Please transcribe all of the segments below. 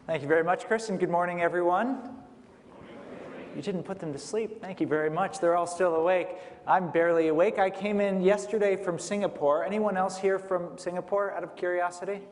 Thank you very much, Chris, and good morning, everyone. You didn't put them to sleep. Thank you very much. They're all still awake. I'm barely awake. I came in yesterday from Singapore. Anyone else here from Singapore, out of curiosity?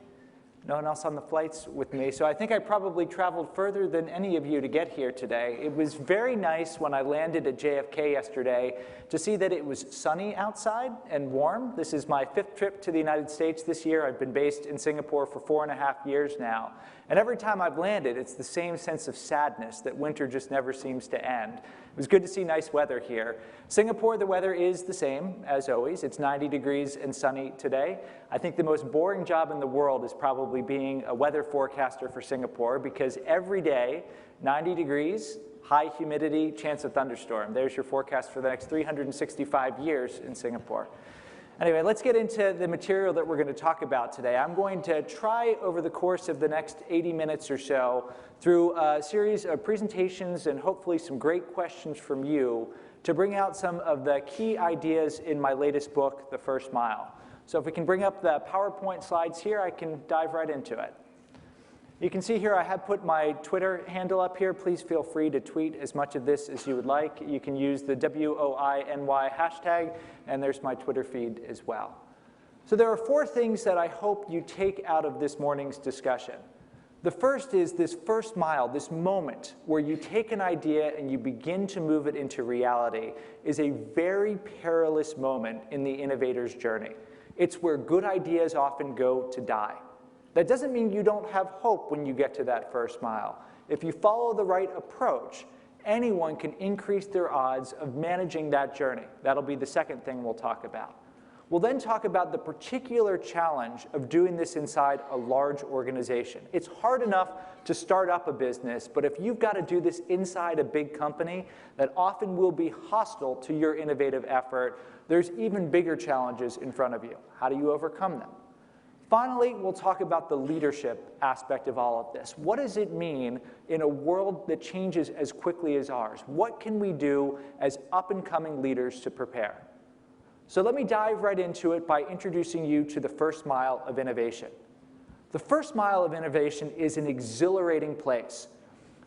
No one else on the flights with me. So I think I probably traveled further than any of you to get here today. It was very nice when I landed at JFK yesterday to see that it was sunny outside and warm. This is my 5th trip to the United States this year. I've been based in Singapore for 4.5 years now. And every time I've landed, it's the same sense of sadness that winter just never seems to end. It was good to see nice weather here. Singapore, the weather is the same as always. It's 90 degrees and sunny today. I think the most boring job in the world is probably being a weather forecaster for Singapore, because every day, 90 degrees, high humidity, chance of thunderstorm. There's your forecast for the next 365 years in Singapore. Anyway, let's get into the material that we're going to talk about today. I'm going to try over the course of the next 80 minutes or so through a series of presentations and hopefully some great questions from you to bring out some of the key ideas in my latest book, The First Mile. So if we can bring up the PowerPoint slides here, I can dive right into it. You can see here I have put my Twitter handle up here. Please feel free to tweet as much of this as you would like. You can use the WOINY hashtag, and there's my Twitter feed as well. So there are 4 things that I hope you take out of this morning's discussion. The first is this first mile, this moment where you take an idea and you begin to move it into reality is a very perilous moment in the innovator's journey. It's where good ideas often go to die. That doesn't mean you don't have hope when you get to that first mile. If you follow the right approach, anyone can increase their odds of managing that journey. That'll be the second thing we'll talk about. We'll then talk about the particular challenge of doing this inside a large organization. It's hard enough to start up a business, but if you've got to do this inside a big company that often will be hostile to your innovative effort, there's even bigger challenges in front of you. How do you overcome them? Finally, we'll talk about the leadership aspect of all of this. What does it mean in a world that changes as quickly as ours? What can we do as up-and-coming leaders to prepare? So let me dive right into it by introducing you to the first mile of innovation. The first mile of innovation is an exhilarating place.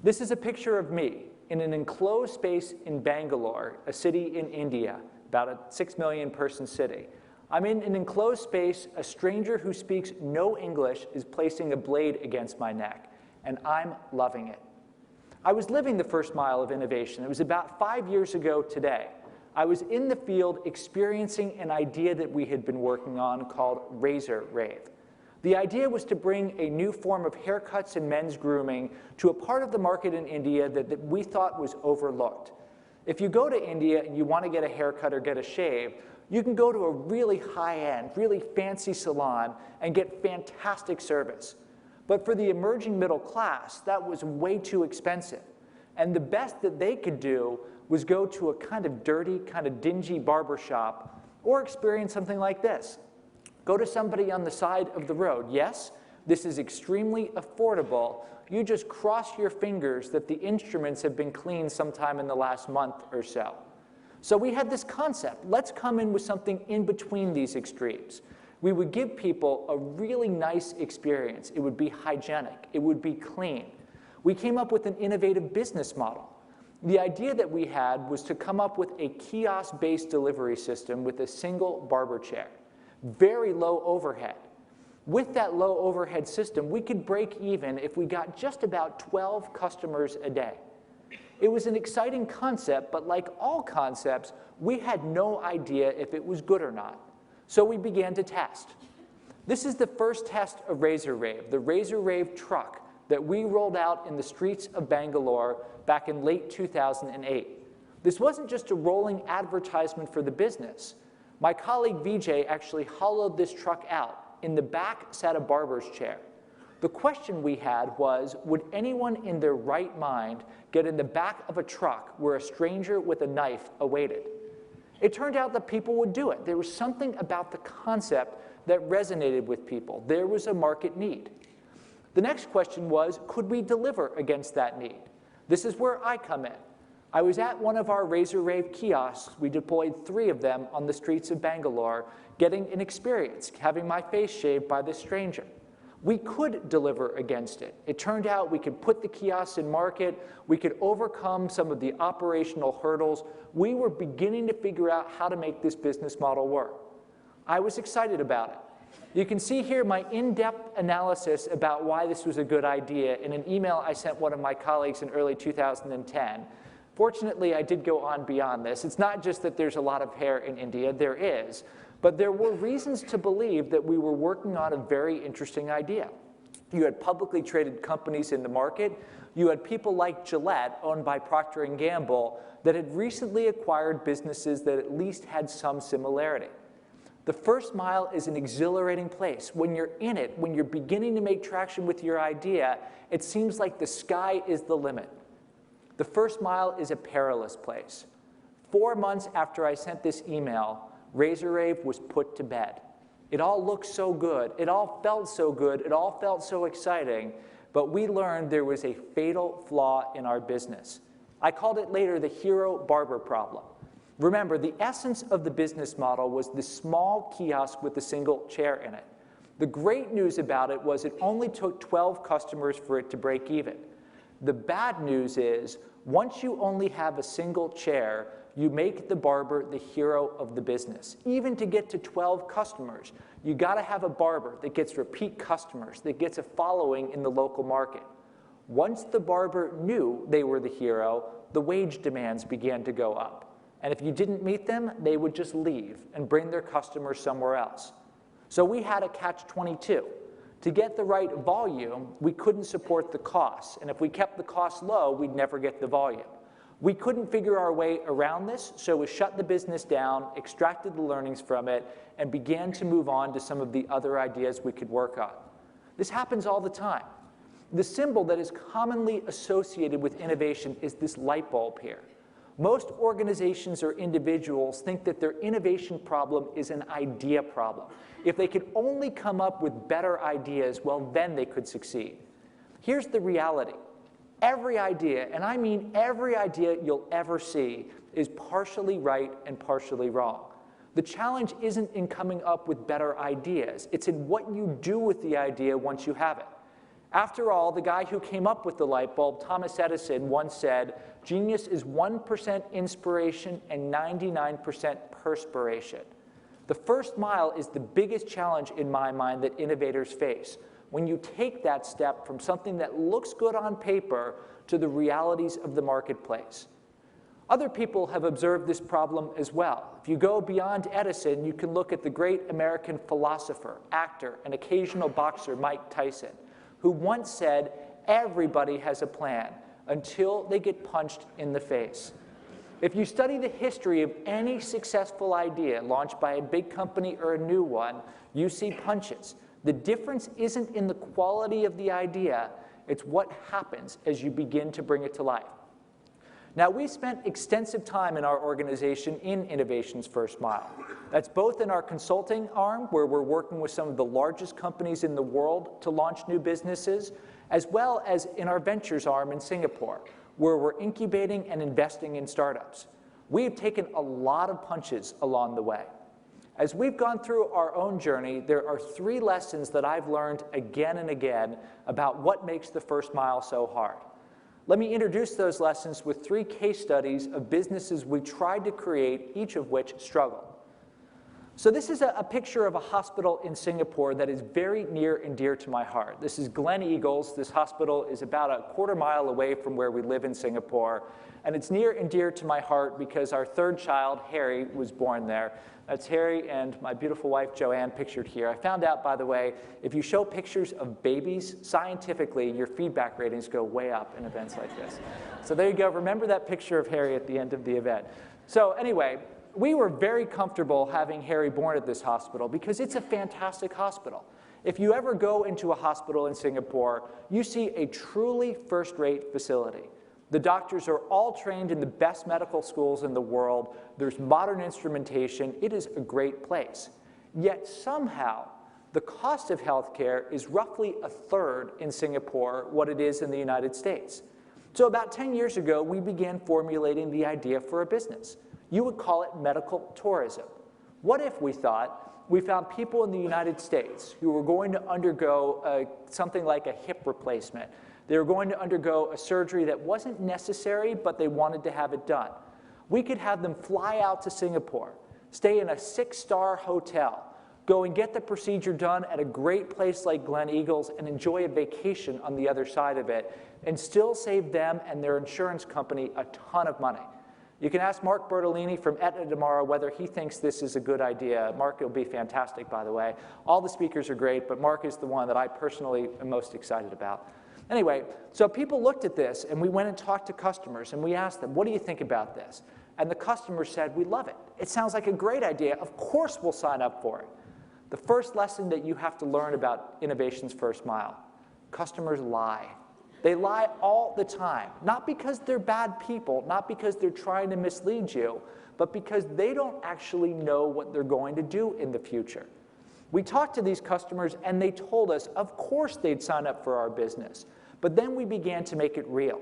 This is a picture of me in an enclosed space in Bangalore, a city in India, about a 6 million person city. I'm in an enclosed space. A stranger who speaks no English is placing a blade against my neck, and I'm loving it. I was living the first mile of innovation. It was about 5 years ago today. I was in the field experiencing an idea that we had been working on called razor rave. The idea was to bring a new form of haircuts and men's grooming to a part of the market in India that we thought was overlooked. If you go to India and you want to get a haircut or get a shave, you can go to a really high-end, really fancy salon and get fantastic service. But for the emerging middle class, that was way too expensive. And the best that they could do was go to a kind of dirty, kind of dingy barbershop or experience something like this. Go to somebody on the side of the road. Yes, this is extremely affordable. You just cross your fingers that the instruments have been cleaned sometime in the last month or so. So we had this concept. Let's come in with something in between these extremes. We would give people a really nice experience. It would be hygienic. It would be clean. We came up with an innovative business model. The idea that we had was to come up with a kiosk-based delivery system with a single barber chair. Very low overhead. With that low overhead system, we could break even if we got just about 12 customers a day. It was an exciting concept, but like all concepts, we had no idea if it was good or not. So we began to test. This is the first test of Razor Rave, the Razor Rave truck that we rolled out in the streets of Bangalore back in late 2008. This wasn't just a rolling advertisement for the business. My colleague Vijay actually hollowed this truck out. In the back sat a barber's chair. The question we had was, would anyone in their right mind get in the back of a truck where a stranger with a knife awaited? It turned out that people would do it. There was something about the concept that resonated with people. There was a market need. The next question was, could we deliver against that need? This is where I come in. I was at one of our Razor Rave kiosks. We deployed 3 of them on the streets of Bangalore, getting an experience, having my face shaved by this stranger. We could deliver against it. It turned out we could put the kiosks in market, we could overcome some of the operational hurdles. We were beginning to figure out how to make this business model work. I was excited about it. You can see here my in-depth analysis about why this was a good idea in an email I sent one of my colleagues in early 2010. Fortunately, I did go on beyond this. It's not just that there's a lot of hair in India, there is. But there were reasons to believe that we were working on a very interesting idea. You had publicly traded companies in the market. You had people like Gillette, owned by Procter & Gamble, that had recently acquired businesses that at least had some similarity. The first mile is an exhilarating place. When you're in it, when you're beginning to make traction with your idea, it seems like the sky is the limit. The first mile is a perilous place. 4 months after I sent this email, RazorRave was put to bed. It all looked so good. It all felt so good. It all felt so exciting. But we learned there was a fatal flaw in our business. I called it later the hero barber problem. Remember, the essence of the business model was this small kiosk with a single chair in it. The great news about it was it only took 12 customers for it to break even. The bad news is, once you only have a single chair, you make the barber the hero of the business. Even to get to 12 customers, you got to have a barber that gets repeat customers, that gets a following in the local market. Once the barber knew they were the hero, the wage demands began to go up. And if you didn't meet them, they would just leave and bring their customers somewhere else. So we had a catch-22. To get the right volume, we couldn't support the costs. And if we kept the costs low, we'd never get the volume. We couldn't figure our way around this, so we shut the business down, extracted the learnings from it, and began to move on to some of the other ideas we could work on. This happens all the time. The symbol that is commonly associated with innovation is this light bulb here. Most organizations or individuals think that their innovation problem is an idea problem. If they could only come up with better ideas, well, then they could succeed. Here's the reality. Every idea, and I mean every idea you'll ever see, is partially right and partially wrong. The challenge isn't in coming up with better ideas. It's in what you do with the idea once you have it. After all, the guy who came up with the light bulb, Thomas Edison, once said, "Genius is 1% inspiration and 99% perspiration." The first mile is the biggest challenge in my mind that innovators face. When you take that step from something that looks good on paper to the realities of the marketplace. Other people have observed this problem as well. If you go beyond Edison, you can look at the great American philosopher, actor, and occasional boxer Mike Tyson, who once said, "Everybody has a plan until they get punched in the face." If you study the history of any successful idea launched by a big company or a new one, you see punches. The difference isn't in the quality of the idea, it's what happens as you begin to bring it to life. Now, we spent extensive time in our organization in Innovation's First Mile. That's both in our consulting arm, where we're working with some of the largest companies in the world to launch new businesses, as well as in our ventures arm in Singapore, where we're incubating and investing in startups. We have taken a lot of punches along the way. As we've gone through our own journey, there are 3 lessons that I've learned again and again about what makes the first mile so hard. Let me introduce those lessons with 3 case studies of businesses we tried to create, each of which struggled. So this is a picture of a hospital in Singapore that is very near and dear to my heart. This is Glen Eagles. This hospital is about a quarter mile away from where we live in Singapore. And it's near and dear to my heart because our 3rd child, Harry, was born there. That's Harry and my beautiful wife, Joanne, pictured here. I found out, by the way, if you show pictures of babies, scientifically, your feedback ratings go way up in events like this. So there you go. Remember that picture of Harry at the end of the event. So anyway, we were very comfortable having Harry born at this hospital because it's a fantastic hospital. If you ever go into a hospital in Singapore, you see a truly first-rate facility. The doctors are all trained in the best medical schools in the world. There's modern instrumentation. It is a great place. Yet somehow, the cost of healthcare is roughly 1/3 in Singapore what it is in the United States. So about 10 years ago, we began formulating the idea for a business. You would call it medical tourism. What if, we thought, we found people in the United States who were going to undergo something like a hip replacement. They were going to undergo a surgery that wasn't necessary, but they wanted to have it done. We could have them fly out to Singapore, stay in a 6-star hotel, go and get the procedure done at a great place like Glen Eagles and enjoy a vacation on the other side of it, and still save them and their insurance company a ton of money. You can ask Mark Bertolini from Aetna tomorrow whether he thinks this is a good idea. Mark will be fantastic, by the way. All the speakers are great, but Mark is the one that I personally am most excited about. Anyway, so people looked at this, and we went and talked to customers, and we asked them, what do you think about this? And the customers said, we love it. It sounds like a great idea. Of course we'll sign up for it. The first lesson that you have to learn about innovation's first mile: customers lie. They lie all the time, not because they're bad people, not because they're trying to mislead you, but because they don't actually know what they're going to do in the future. We talked to these customers, and they told us, of course they'd sign up for our business. But then we began to make it real.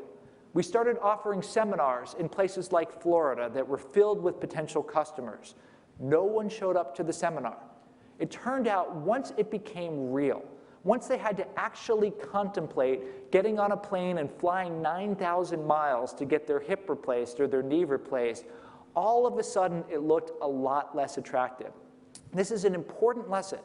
We started offering seminars in places like Florida that were filled with potential customers. No one showed up to the seminar. It turned out once it became real, once they had to actually contemplate getting on a plane and flying 9,000 miles to get their hip replaced or their knee replaced, all of a sudden it looked a lot less attractive. This is an important lesson.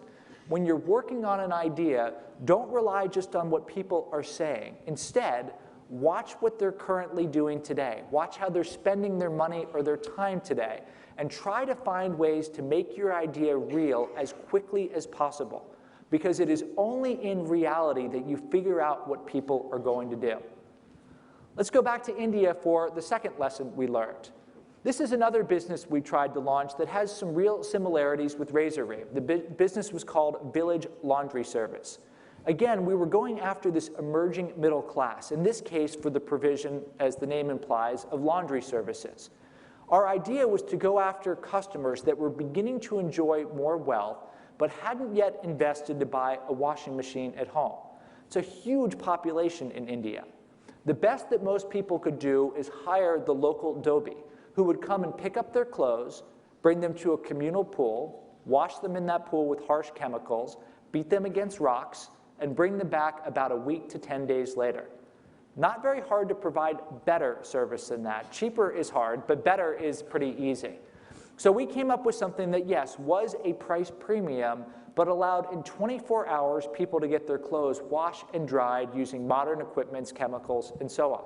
When you're working on an idea, don't rely just on what people are saying. Instead, watch what they're currently doing today. Watch how they're spending their money or their time today, and try to find ways to make your idea real as quickly as possible, because it is only in reality that you figure out what people are going to do. Let's go back to India for the second lesson we learned. This is another business we tried to launch that has some real similarities with Razorwave. The business was called Village Laundry Service. Again, we were going after this emerging middle class, in this case for the provision, as the name implies, of laundry services. Our idea was to go after customers that were beginning to enjoy more wealth, but hadn't yet invested to buy a washing machine at home. It's a huge population in India. The best that most people could do is hire the local dhobi, who would come and pick up their clothes, bring them to a communal pool, wash them in that pool with harsh chemicals, beat them against rocks, and bring them back about a week to 10 days later. Not very hard to provide better service than that. Cheaper is hard, but better is pretty easy. So we came up with something that, yes, was a price premium, but allowed in 24 hours people to get their clothes washed and dried using modern equipment, chemicals, and so on.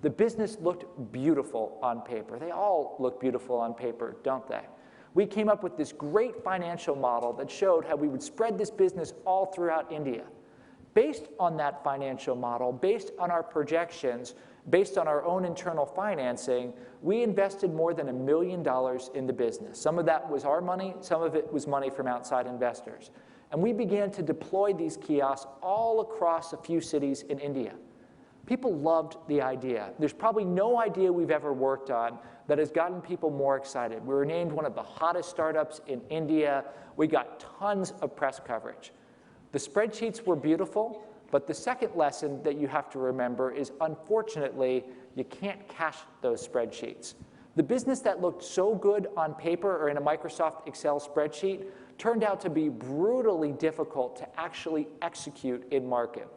The business looked beautiful on paper. They all look beautiful on paper, don't they? We came up with this great financial model that showed how we would spread this business all throughout India. Based on that financial model, based on our projections, based on our own internal financing, we invested more than $1 million in the business. Some of that was our money, some of it was money from outside investors. And we began to deploy these kiosks all across a few cities in India. People loved the idea. There's probably no idea we've ever worked on that has gotten people more excited. We were named one of the hottest startups in India. We got tons of press coverage. The spreadsheets were beautiful, but the second lesson that you have to remember is, unfortunately, you can't cache those spreadsheets. The business that looked so good on paper or in a Microsoft Excel spreadsheet turned out to be brutally difficult to actually execute in market.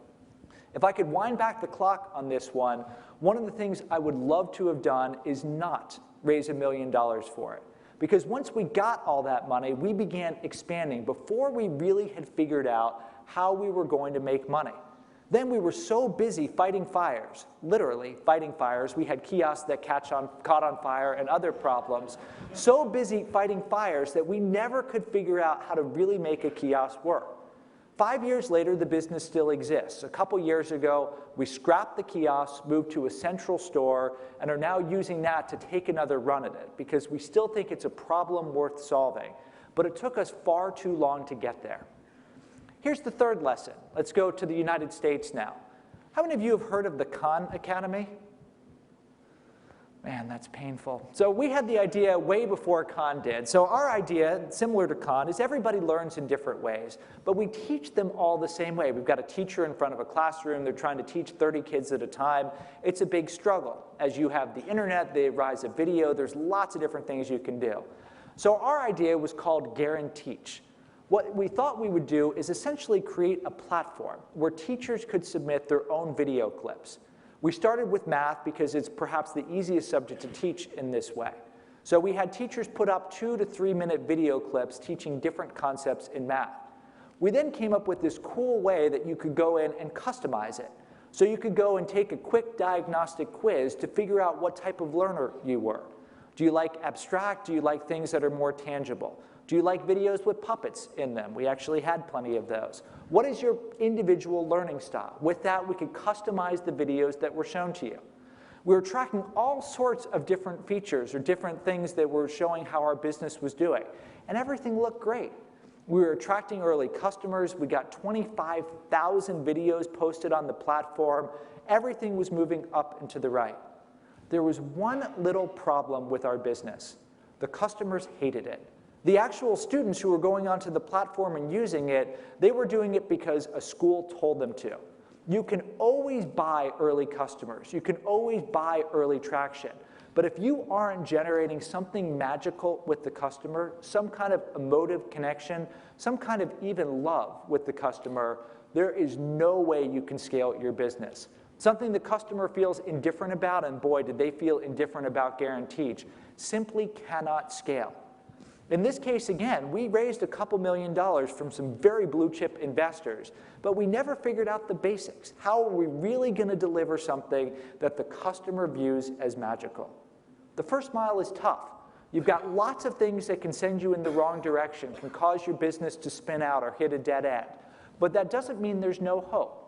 If I could wind back the clock on this one of the things I would love to have done is not raise $1 million for it. Because once we got all that money, we began expanding before we really had figured out how we were going to make money. Then we were so busy fighting fires, literally fighting fires. We had kiosks that caught on fire and other problems. So busy fighting fires that we never could figure out how to really make a kiosk work. 5 years later, the business still exists. A couple years ago, we scrapped the kiosks, moved to a central store, and are now using that to take another run at it because we still think it's a problem worth solving. But it took us far too long to get there. Here's the third lesson. Let's go to the United States now. How many of you have heard of the Khan Academy? Man, that's painful. So we had the idea way before Khan did. So our idea, similar to Khan, is everybody learns in different ways, but we teach them all the same way. We've got a teacher in front of a classroom. They're trying to teach 30 kids at a time. It's a big struggle. As you have the internet, the rise of video, there's lots of different things you can do. So our idea was called Guaranteach. What we thought we would do is essentially create a platform where teachers could submit their own video clips. We started with math because it's perhaps the easiest subject to teach in this way. So we had teachers put up 2 to 3 minute video clips teaching different concepts in math. We then came up with this cool way that you could go in and customize it. So you could go and take a quick diagnostic quiz to figure out what type of learner you were. Do you like abstract? Do you like things that are more tangible? Do you like videos with puppets in them? We actually had plenty of those. What is your individual learning style? With that, we could customize the videos that were shown to you. We were tracking all sorts of different features or different things that were showing how our business was doing, and everything looked great. We were attracting early customers. We got 25,000 videos posted on the platform. Everything was moving up and to the right. There was one little problem with our business. The customers hated it. The actual students who were going onto the platform and using it, they were doing it because a school told them to. You can always buy early customers. You can always buy early traction. But if you aren't generating something magical with the customer, some kind of emotive connection, some kind of even love with the customer, there is no way you can scale your business. Something the customer feels indifferent about, and boy, did they feel indifferent about Guaranteed, simply cannot scale. In this case, again, we raised a couple $1 million from some very blue chip investors, but we never figured out the basics. How are we really going to deliver something that the customer views as magical? The first mile is tough. You've got lots of things that can send you in the wrong direction, can cause your business to spin out or hit a dead end. But that doesn't mean there's no hope.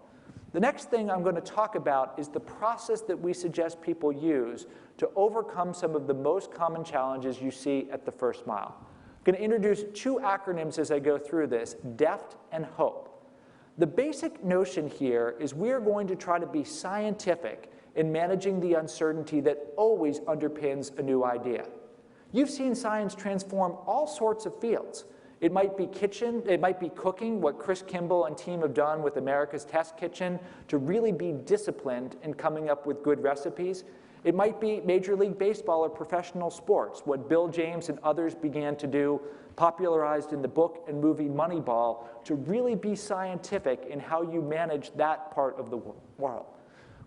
The next thing I'm going to talk about is the process that we suggest people use to overcome some of the most common challenges you see at the first mile. I'm going to introduce 2 acronyms as I go through this, DEFT and HOPE. The basic notion here is we are going to try to be scientific in managing the uncertainty that always underpins a new idea. You've seen science transform all sorts of fields. It might be kitchen, it might be cooking, what Chris Kimball and team have done with America's Test Kitchen to really be disciplined in coming up with good recipes. It might be Major League Baseball or professional sports, what Bill James and others began to do, popularized in the book and movie Moneyball, to really be scientific in how you manage that part of the world.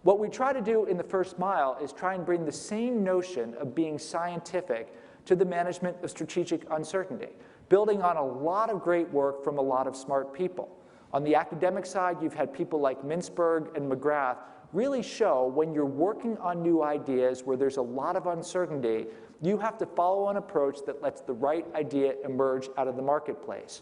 What we try to do in the first mile is try and bring the same notion of being scientific to the management of strategic uncertainty, building on a lot of great work from a lot of smart people. On the academic side, you've had people like Mintzberg and McGrath really show when you're working on new ideas where there's a lot of uncertainty, you have to follow an approach that lets the right idea emerge out of the marketplace.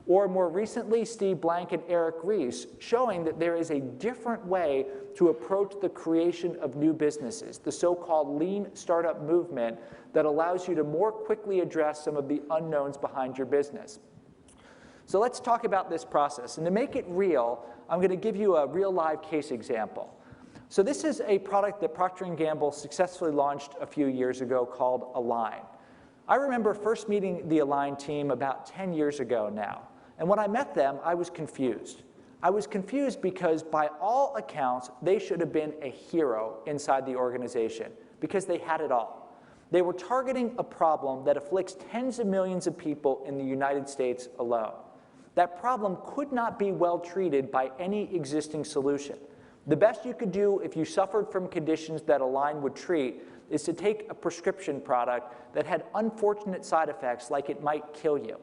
Or more recently, Steve Blank and Eric Ries showing that there is a different way to approach the creation of new businesses, the so-called lean startup movement that allows you to more quickly address some of the unknowns behind your business. So let's talk about this process. And to make it real, I'm going to give you a real live case example. So this is a product that Procter & Gamble successfully launched a few years ago called Align. I remember first meeting the Align team about 10 years ago now. And when I met them, I was confused. I was confused because by all accounts, they should have been a hero inside the organization because they had it all. They were targeting a problem that afflicts tens of millions of people in the United States alone. That problem could not be well treated by any existing solution. The best you could do if you suffered from conditions that Align would treat is to take a prescription product that had unfortunate side effects like it might kill you.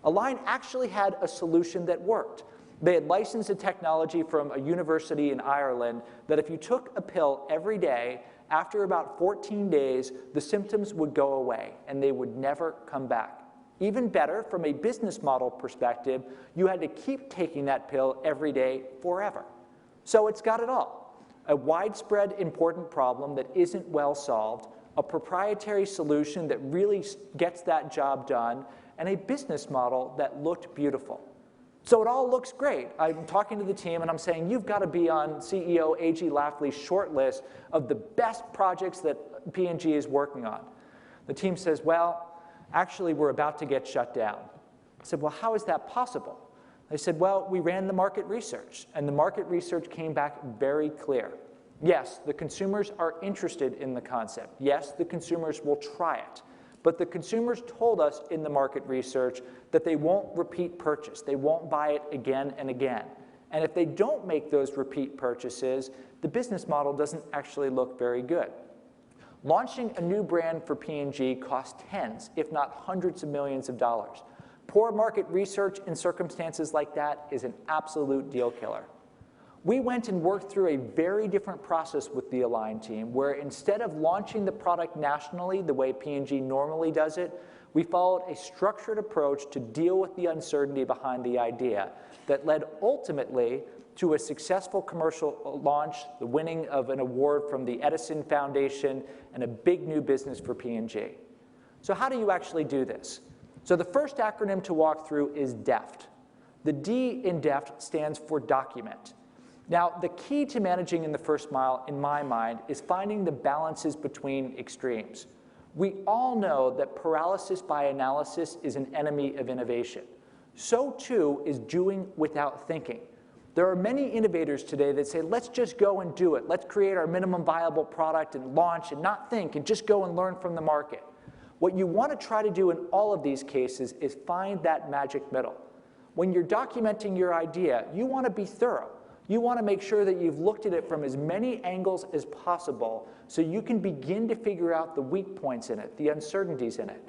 Align actually had a solution that worked. They had licensed a technology from a university in Ireland that if you took a pill every day, after about 14 days, the symptoms would go away and they would never come back. Even better, from a business model perspective, you had to keep taking that pill every day forever. So it's got it all. A widespread important problem that isn't well solved, a proprietary solution that really gets that job done, and a business model that looked beautiful. So it all looks great. I'm talking to the team and I'm saying, you've got to be on CEO A.G. Lafley's short list of the best projects that P&G is working on. The team says, well, actually we're about to get shut down. I said, well, how is that possible? They said, well, we ran the market research and the market research came back very clear. Yes, the consumers are interested in the concept. Yes, the consumers will try it. but the consumers told us in the market research that they won't repeat purchase. They won't buy it again and again. And if they don't make those repeat purchases, the business model doesn't actually look very good. Launching a new brand for P&G costs tens, if not hundreds of millions of dollars. Poor market research in circumstances like that is an absolute deal killer. We went and worked through a very different process with the Align team, where instead of launching the product nationally the way P&G normally does it, we followed a structured approach to deal with the uncertainty behind the idea that led ultimately to a successful commercial launch, the winning of an award from the Edison Foundation, and a big new business for P&G. So how do you actually do this? So the first acronym to walk through is DEFT. The D in DEFT stands for document. Now, the key to managing in the first mile, in my mind, is finding the balances between extremes. We all know that paralysis by analysis is an enemy of innovation. So too is doing without thinking. There are many innovators today that say, let's just go and do it. Let's create our minimum viable product and launch and not think and just go and learn from the market. What you want to try to do in all of these cases is find that magic middle. When you're documenting your idea, you want to be thorough. You want to make sure that you've looked at it from as many angles as possible so you can begin to figure out the weak points in it, the uncertainties in it.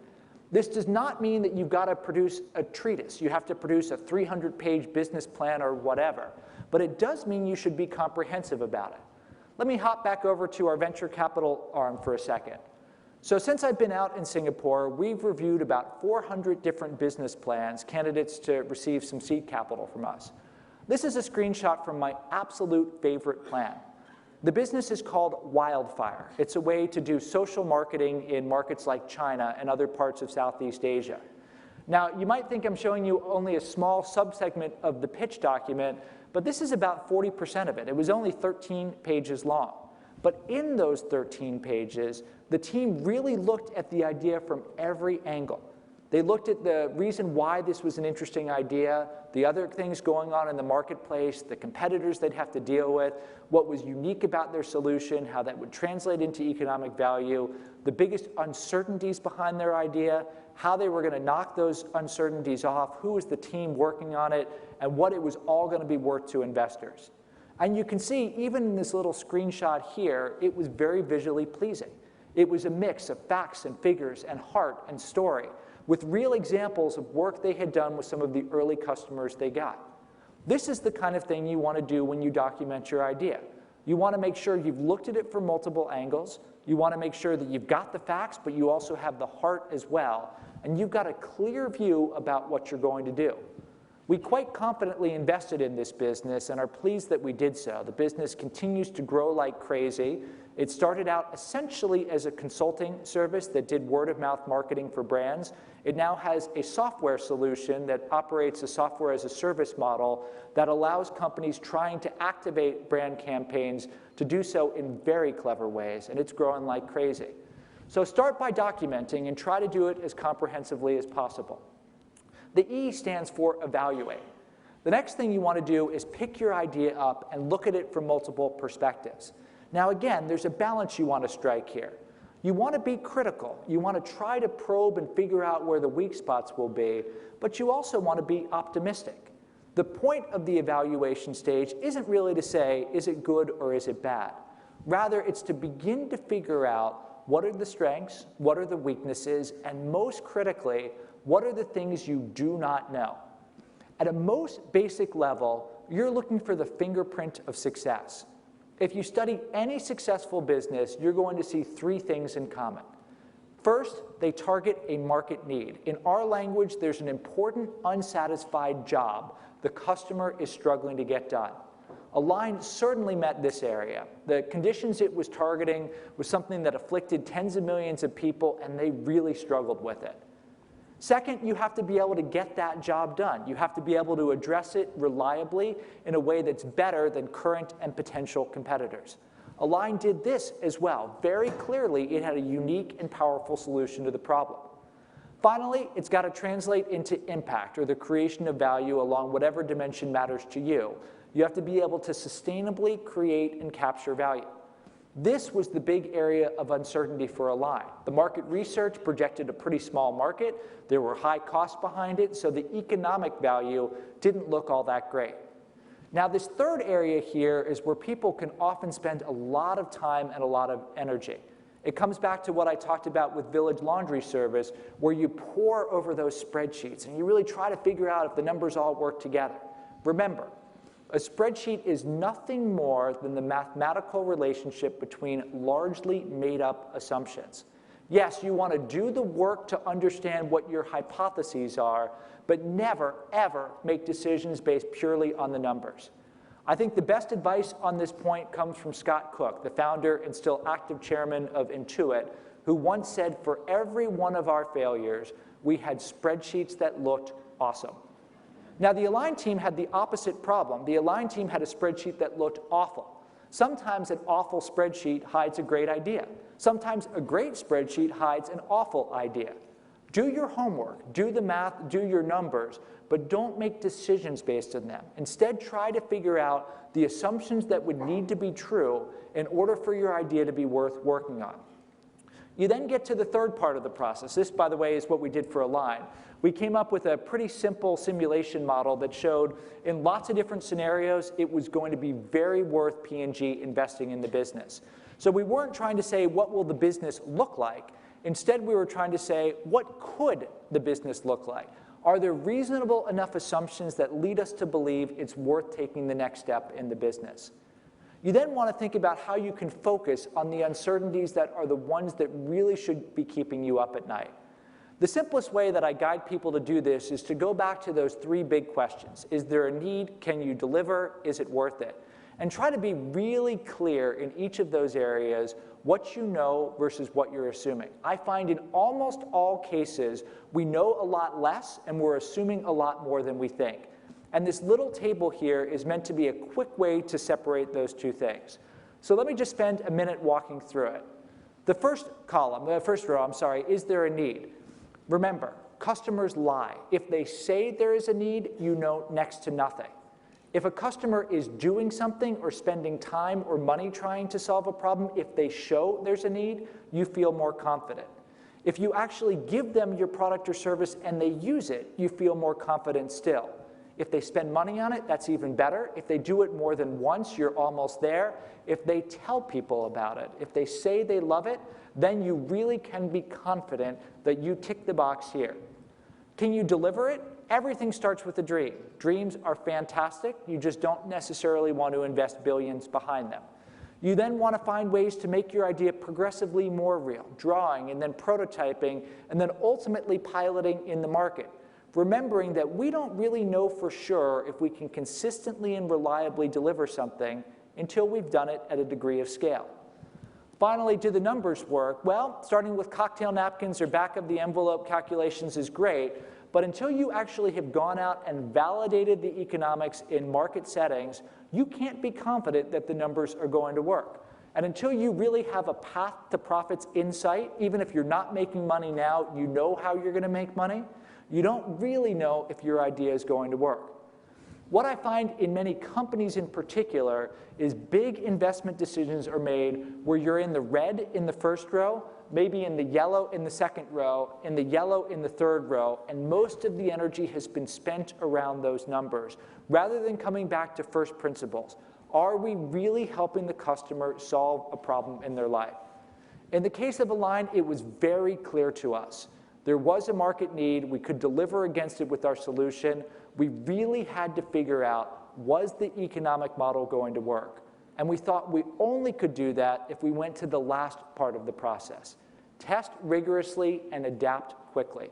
This does not mean that you've got to produce a treatise. You have to produce a 300-page business plan or whatever. But it does mean you should be comprehensive about it. Let me hop back over to our venture capital arm for a second. So since I've been out in Singapore, we've reviewed about 400 different business plans, candidates to receive some seed capital from us. This is a screenshot from my absolute favorite plan. The business is called Wildfire. It's a way to do social marketing in markets like China and other parts of Southeast Asia. Now, you might think I'm showing you only a small subsegment of the pitch document, but this is about 40% of it. It was only 13 pages long. But in those 13 pages, the team really looked at the idea from every angle. They looked at the reason why this was an interesting idea, the other things going on in the marketplace, the competitors they'd have to deal with, what was unique about their solution, how that would translate into economic value, the biggest uncertainties behind their idea, how they were going to knock those uncertainties off, who was the team working on it, and what it was all going to be worth to investors. And you can see, even in this little screenshot here, it was very visually pleasing. It was a mix of facts and figures and heart and story, with real examples of work they had done with some of the early customers they got. This is the kind of thing you want to do when you document your idea. You want to make sure you've looked at it from multiple angles. You want to make sure that you've got the facts, but you also have the heart as well. And you've got a clear view about what you're going to do. We quite confidently invested in this business and are pleased that we did so. The business continues to grow like crazy. It started out essentially as a consulting service that did word-of-mouth marketing for brands. It now has a software solution that operates a software-as-a-service model that allows companies trying to activate brand campaigns to do so in very clever ways, and it's growing like crazy. So start by documenting and try to do it as comprehensively as possible. The E stands for evaluate. The next thing you want to do is pick your idea up and look at it from multiple perspectives. Now again, there's a balance you want to strike here. You want to be critical. You want to try to probe and figure out where the weak spots will be, but you also want to be optimistic. The point of the evaluation stage isn't really to say, is it good or is it bad? Rather, it's to begin to figure out what are the strengths, what are the weaknesses, and most critically, what are the things you do not know? At a most basic level, you're looking for the fingerprint of success. If you study any successful business, you're going to see three things in common. First, they target a market need. In our language, there's an important unsatisfied job the customer is struggling to get done. Align certainly met this area. The conditions it was targeting was something that afflicted tens of millions of people, and they really struggled with it. Second, you have to be able to get that job done. You have to be able to address it reliably in a way that's better than current and potential competitors. Align did this as well. Very clearly, it had a unique and powerful solution to the problem. Finally, it's got to translate into impact, or the creation of value along whatever dimension matters to you. You have to be able to sustainably create and capture value. This was the big area of uncertainty for Align. The market research projected a pretty small market. There were high costs behind it, so the economic value didn't look all that great. Now, this third area here is where people can often spend a lot of time and a lot of energy. It comes back to what I talked about with Village Laundry Service, where you pore over those spreadsheets and you really try to figure out if the numbers all work together. Remember, a spreadsheet is nothing more than the mathematical relationship between largely made-up assumptions. Yes, you want to do the work to understand what your hypotheses are, but never, ever make decisions based purely on the numbers. I think the best advice on this point comes from Scott Cook, the founder and still active chairman of Intuit, who once said, for every one of our failures, we had spreadsheets that looked awesome. Now, the Align team had the opposite problem. The Align team had a spreadsheet that looked awful. Sometimes an awful spreadsheet hides a great idea. Sometimes a great spreadsheet hides an awful idea. Do your homework, do the math, do your numbers, but don't make decisions based on them. Instead, try to figure out the assumptions that would need to be true in order for your idea to be worth working on. You then get to the third part of the process. This, by the way, is what we did for Align. We came up with a pretty simple simulation model that showed in lots of different scenarios it was going to be very worth P&G investing in the business. So we weren't trying to say, what will the business look like? Instead, we were trying to say, what could the business look like? Are there reasonable enough assumptions that lead us to believe it's worth taking the next step in the business? You then want to think about how you can focus on the uncertainties that are the ones that really should be keeping you up at night. The simplest way that I guide people to do this is to go back to those three big questions. Is there a need? Can you deliver? Is it worth it? And try to be really clear in each of those areas what you know versus what you're assuming. I find in almost all cases, we know a lot less and we're assuming a lot more than we think. And this little table here is meant to be a quick way to separate those two things. So let me just spend a minute walking through it. The first row, is there a need? Remember, customers lie. If they say there is a need, you know next to nothing. If a customer is doing something or spending time or money trying to solve a problem, if they show there's a need, you feel more confident. If you actually give them your product or service and they use it, you feel more confident still. If they spend money on it, that's even better. If they do it more than once, you're almost there. If they tell people about it, if they say they love it, then you really can be confident that you tick the box here. Can you deliver it? Everything starts with a dream. Dreams are fantastic. You just don't necessarily want to invest billions behind them. You then want to find ways to make your idea progressively more real, drawing and then prototyping and then ultimately piloting in the market. Remembering that we don't really know for sure if we can consistently and reliably deliver something until we've done it at a degree of scale. Finally, do the numbers work? Well, starting with cocktail napkins or back of the envelope calculations is great, but until you actually have gone out and validated the economics in market settings, you can't be confident that the numbers are going to work. And until you really have a path to profits in sight, even if you're not making money now, you know how you're going to make money, you don't really know if your idea is going to work. What I find in many companies in particular is big investment decisions are made where you're in the red in the first row, maybe in the yellow in the second row, in the yellow in the third row, and most of the energy has been spent around those numbers, rather than coming back to first principles. Are we really helping the customer solve a problem in their life? In the case of Align, it was very clear to us. There was a market need. We could deliver against it with our solution. We really had to figure out, was the economic model going to work? And we thought we only could do that if we went to the last part of the process. Test rigorously and adapt quickly.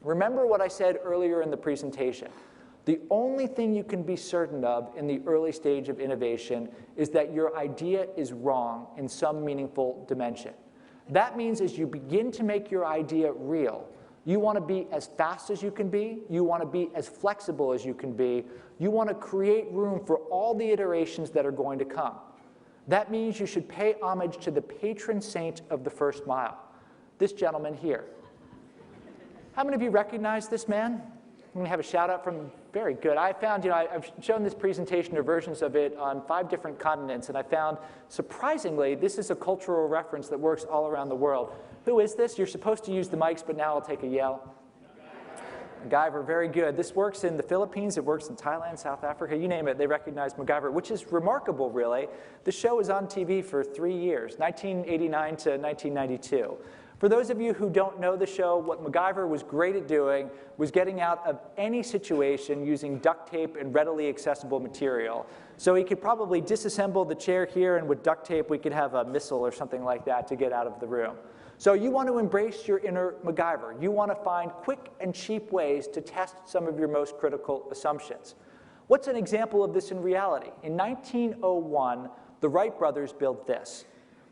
Remember what I said earlier in the presentation. The only thing you can be certain of in the early stage of innovation is that your idea is wrong in some meaningful dimension. That means as you begin to make your idea real, you want to be as fast as you can be, you want to be as flexible as you can be, you want to create room for all the iterations that are going to come. That means you should pay homage to the patron saint of the first mile, this gentleman here. How many of you recognize this man? going to have a shout out from, very good. I found, I've shown this presentation or versions of it on 5 different continents, and I found, surprisingly, this is a cultural reference that works all around the world. Who is this? You're supposed to use the mics, but now I'll take a yell. MacGyver, very good. This works in the Philippines, it works in Thailand, South Africa, you name it, they recognize MacGyver, which is remarkable, really. The show was on TV for 3 years, 1989 to 1992. For those of you who don't know the show, what MacGyver was great at doing was getting out of any situation using duct tape and readily accessible material. So he could probably disassemble the chair here, and with duct tape we could have a missile or something like that to get out of the room. So you want to embrace your inner MacGyver. You want to find quick and cheap ways to test some of your most critical assumptions. What's an example of this in reality? In 1901, the Wright brothers built this.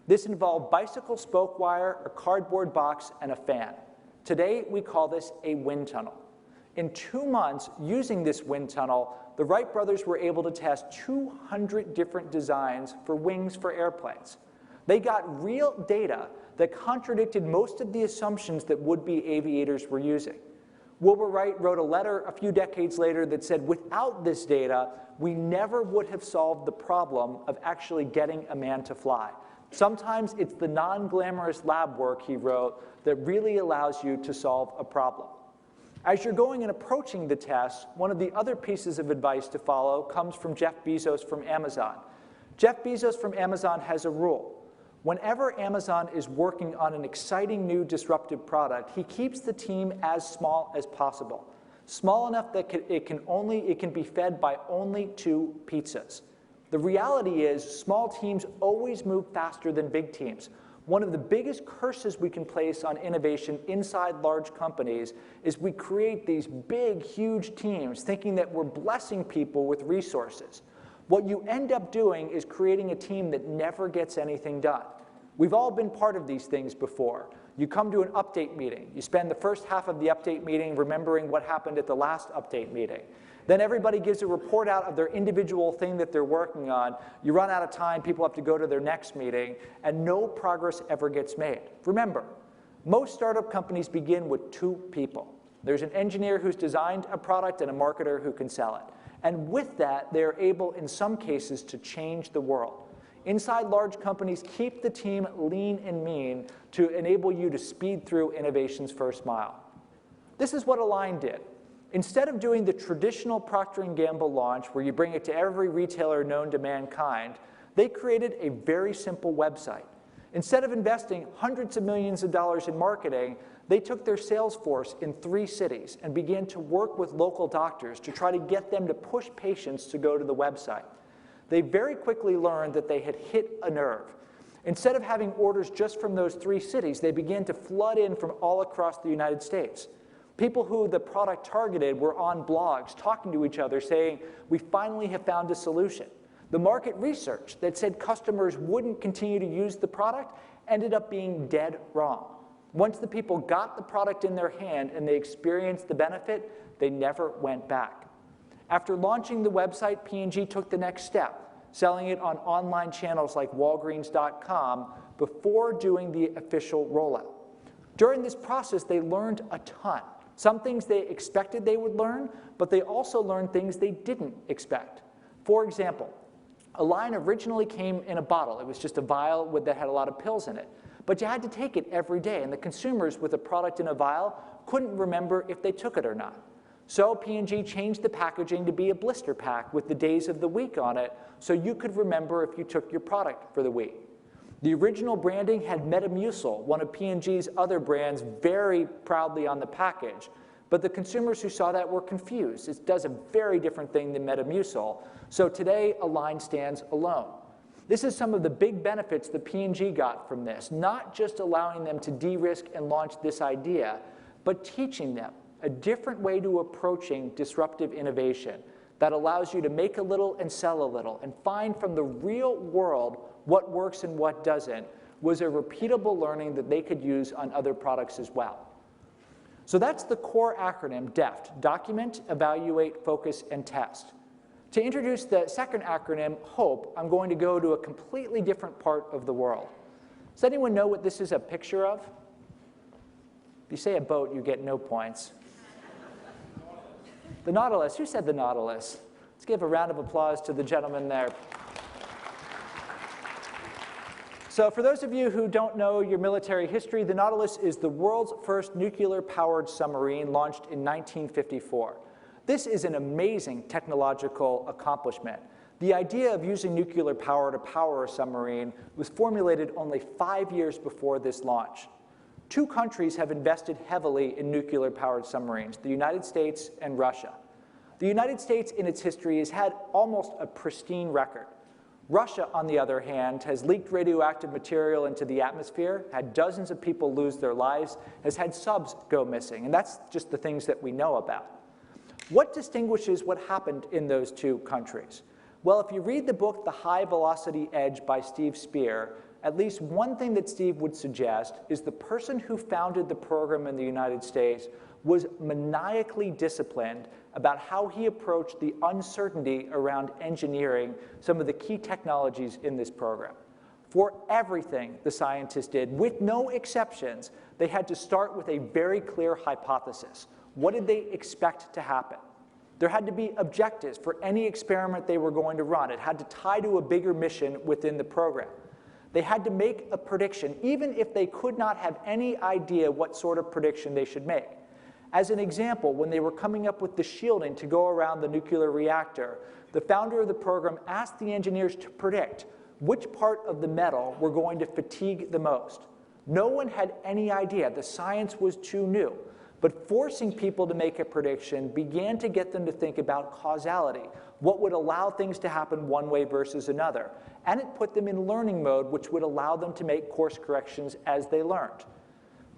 This involved bicycle spoke wire, a cardboard box, and a fan. Today, we call this a wind tunnel. In 2 months, using this wind tunnel, the Wright brothers were able to test 200 different designs for wings for airplanes. They got real data that contradicted most of the assumptions that would-be aviators were using. Wilbur Wright wrote a letter a few decades later that said, without this data, we never would have solved the problem of actually getting a man to fly. Sometimes it's the non-glamorous lab work, he wrote, that really allows you to solve a problem. As you're going and approaching the test, one of the other pieces of advice to follow comes from Jeff Bezos from Amazon. Jeff Bezos from Amazon has a rule. Whenever Amazon is working on an exciting new disruptive product, he keeps the team as small as possible. Small enough that it can be fed by only 2 pizzas. The reality is small teams always move faster than big teams. One of the biggest curses we can place on innovation inside large companies is we create these big, huge teams thinking that we're blessing people with resources. What you end up doing is creating a team that never gets anything done. We've all been part of these things before. You come to an update meeting. You spend the first half of the update meeting remembering what happened at the last update meeting. Then everybody gives a report out of their individual thing that they're working on. You run out of time, people have to go to their next meeting, and no progress ever gets made. Remember, most startup companies begin with 2 people. There's an engineer who's designed a product and a marketer who can sell it. And with that, they're able, in some cases, to change the world. Inside large companies, keep the team lean and mean to enable you to speed through innovation's first mile. This is what Align did. Instead of doing the traditional Procter & Gamble launch where you bring it to every retailer known to mankind, they created a very simple website. Instead of investing hundreds of millions of dollars in marketing, they took their sales force in 3 cities and began to work with local doctors to try to get them to push patients to go to the website. They very quickly learned that they had hit a nerve. Instead of having orders just from those 3 cities, they began to flood in from all across the United States. People who the product targeted were on blogs, talking to each other, saying, we finally have found a solution. The market research that said customers wouldn't continue to use the product ended up being dead wrong. Once the people got the product in their hand and they experienced the benefit, they never went back. After launching the website, P&G took the next step, selling it on online channels like Walgreens.com before doing the official rollout. During this process, they learned a ton. Some things they expected they would learn, but they also learned things they didn't expect. For example, Align originally came in a bottle. It was just a vial that had a lot of pills in it. But you had to take it every day, and the consumers with a product in a vial couldn't remember if they took it or not. So P&G changed the packaging to be a blister pack with the days of the week on it, so you could remember if you took your product for the week. The original branding had Metamucil, one of P&G's other brands, very proudly on the package. But the consumers who saw that were confused. It does a very different thing than Metamucil. So today, Align stands alone. This is some of the big benefits that P&G got from this, not just allowing them to de-risk and launch this idea, but teaching them a different way to approaching disruptive innovation that allows you to make a little and sell a little and find from the real world what works and what doesn't, was a repeatable learning that they could use on other products as well. So that's the core acronym, DEFT, Document, Evaluate, Focus, and Test. To introduce the second acronym, HOPE, I'm going to go to a completely different part of the world. Does anyone know what this is a picture of? If you say a boat, you get no points. The Nautilus. Who said the Nautilus? Let's give a round of applause to the gentleman there. So for those of you who don't know your military history, the Nautilus is the world's first nuclear-powered submarine launched in 1954. This is an amazing technological accomplishment. The idea of using nuclear power to power a submarine was formulated only 5 years before this launch. 2 countries have invested heavily in nuclear-powered submarines, the United States and Russia. The United States, in its history, has had almost a pristine record. Russia, on the other hand, has leaked radioactive material into the atmosphere, had dozens of people lose their lives, has had subs go missing, and that's just the things that we know about. What distinguishes what happened in those 2 countries? Well, if you read the book The High Velocity Edge by Steve Spear, at least one thing that Steve would suggest is the person who founded the program in the United States was maniacally disciplined about how he approached the uncertainty around engineering some of the key technologies in this program. For everything the scientists did, with no exceptions, they had to start with a very clear hypothesis. What did they expect to happen? There had to be objectives for any experiment they were going to run. It had to tie to a bigger mission within the program. They had to make a prediction, even if they could not have any idea what sort of prediction they should make. As an example, when they were coming up with the shielding to go around the nuclear reactor, the founder of the program asked the engineers to predict which part of the metal were going to fatigue the most. No one had any idea. The science was too new. But forcing people to make a prediction began to get them to think about causality, what would allow things to happen one way versus another. And it put them in learning mode, which would allow them to make course corrections as they learned.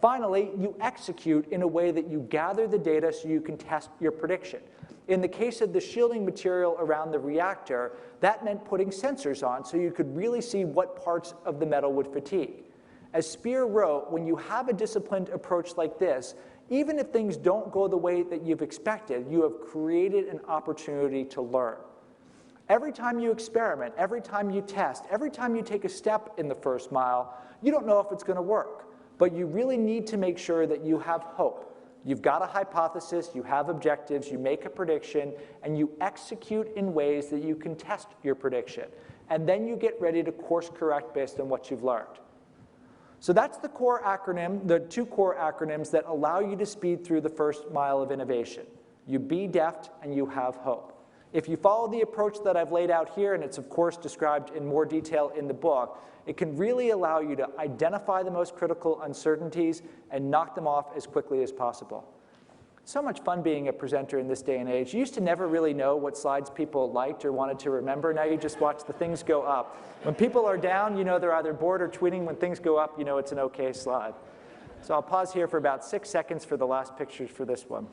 Finally, you execute in a way that you gather the data so you can test your prediction. In the case of the shielding material around the reactor, that meant putting sensors on so you could really see what parts of the metal would fatigue. As Spear wrote, when you have a disciplined approach like this, even if things don't go the way that you've expected, you have created an opportunity to learn. Every time you experiment, every time you test, every time you take a step in the first mile, you don't know if it's going to work. But you really need to make sure that you have hope. You've got a hypothesis, you have objectives, you make a prediction, and you execute in ways that you can test your prediction. And then you get ready to course correct based on what you've learned. So that's the core acronym, the 2 core acronyms that allow you to speed through the first mile of innovation. You be DEFT and you have hope. If you follow the approach that I've laid out here, and it's of course described in more detail in the book, it can really allow you to identify the most critical uncertainties and knock them off as quickly as possible. So much fun being a presenter in this day and age. You used to never really know what slides people liked or wanted to remember. Now you just watch the things go up. When people are down, you know they're either bored or tweeting. When things go up, you know it's an okay slide. So I'll pause here for about 6 seconds for the last pictures for this one.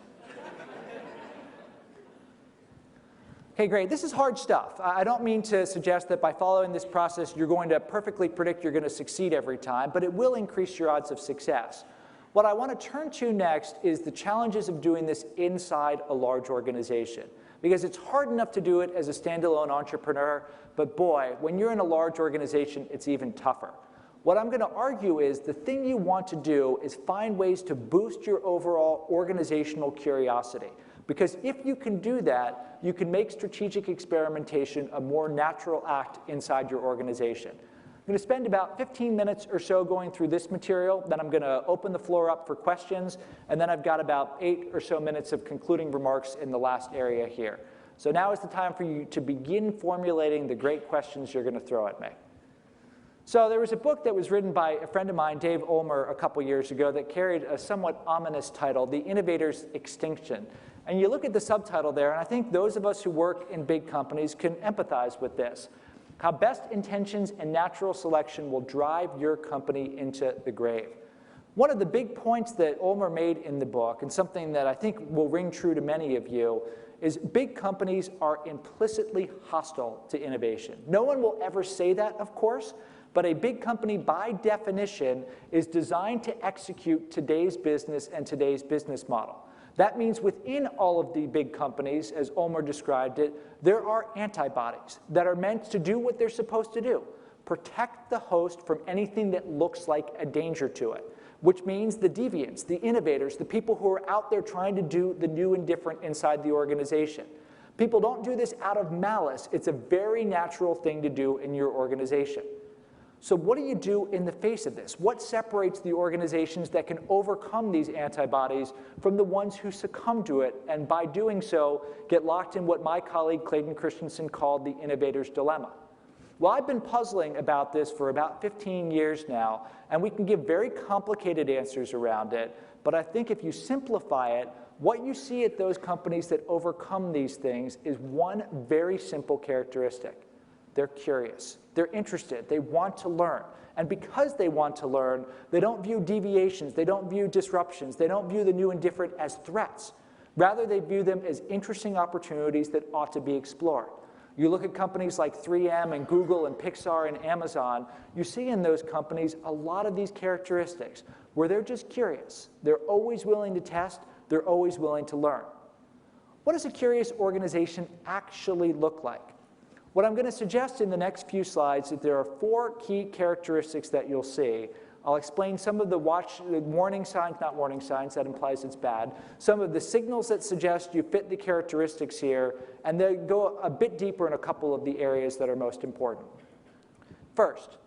Okay, great. This is hard stuff. I don't mean to suggest that by following this process, you're going to perfectly predict you're going to succeed every time, but it will increase your odds of success. What I want to turn to next is the challenges of doing this inside a large organization. Because it's hard enough to do it as a standalone entrepreneur, but boy, when you're in a large organization, it's even tougher. What I'm going to argue is the thing you want to do is find ways to boost your overall organizational curiosity. Because if you can do that, you can make strategic experimentation a more natural act inside your organization. I'm going to spend about 15 minutes or so going through this material, then I'm going to open the floor up for questions, and then I've got about 8 or so minutes of concluding remarks in the last area here. So now is the time for you to begin formulating the great questions you're going to throw at me. So there was a book that was written by a friend of mine, Dave Ulmer, a couple years ago that carried a somewhat ominous title, The Innovator's Extinction. And you look at the subtitle there, and I think those of us who work in big companies can empathize with this. How best intentions and natural selection will drive your company into the grave. One of the big points that Ulmer made in the book, and something that I think will ring true to many of you, is big companies are implicitly hostile to innovation. No one will ever say that, of course, but a big company, by definition, is designed to execute today's business and today's business model. That means within all of the big companies, as Ulmer described it, there are antibodies that are meant to do what they're supposed to do. Protect the host from anything that looks like a danger to it. which means the deviants, the innovators, the people who are out there trying to do the new and different inside the organization. People don't do this out of malice. It's a very natural thing to do in your organization. So what do you do in the face of this? What separates the organizations that can overcome these antibodies from the ones who succumb to it, and by doing so, get locked in what my colleague Clayton Christensen called the innovator's dilemma? Well, I've been puzzling about this for about 15 years now, and we can give very complicated answers around it, but I think if you simplify it, what you see at those companies that overcome these things is one very simple characteristic. They're curious. They're interested. They want to learn. And because they want to learn, they don't view deviations. They don't view disruptions. They don't view the new and different as threats. Rather, they view them as interesting opportunities that ought to be explored. You look at companies like 3M and Google and Pixar and Amazon, you see in those companies a lot of these characteristics where they're just curious. They're always willing to test. They're always willing to learn. What does a curious organization actually look like? What I'm going to suggest in the next few slides is that there are 4 key characteristics that you'll see. I'll explain some of the warning signs, not warning signs, that implies it's bad, some of the signals that suggest you fit the characteristics here, and then go a bit deeper in a couple of the areas that are most important. First,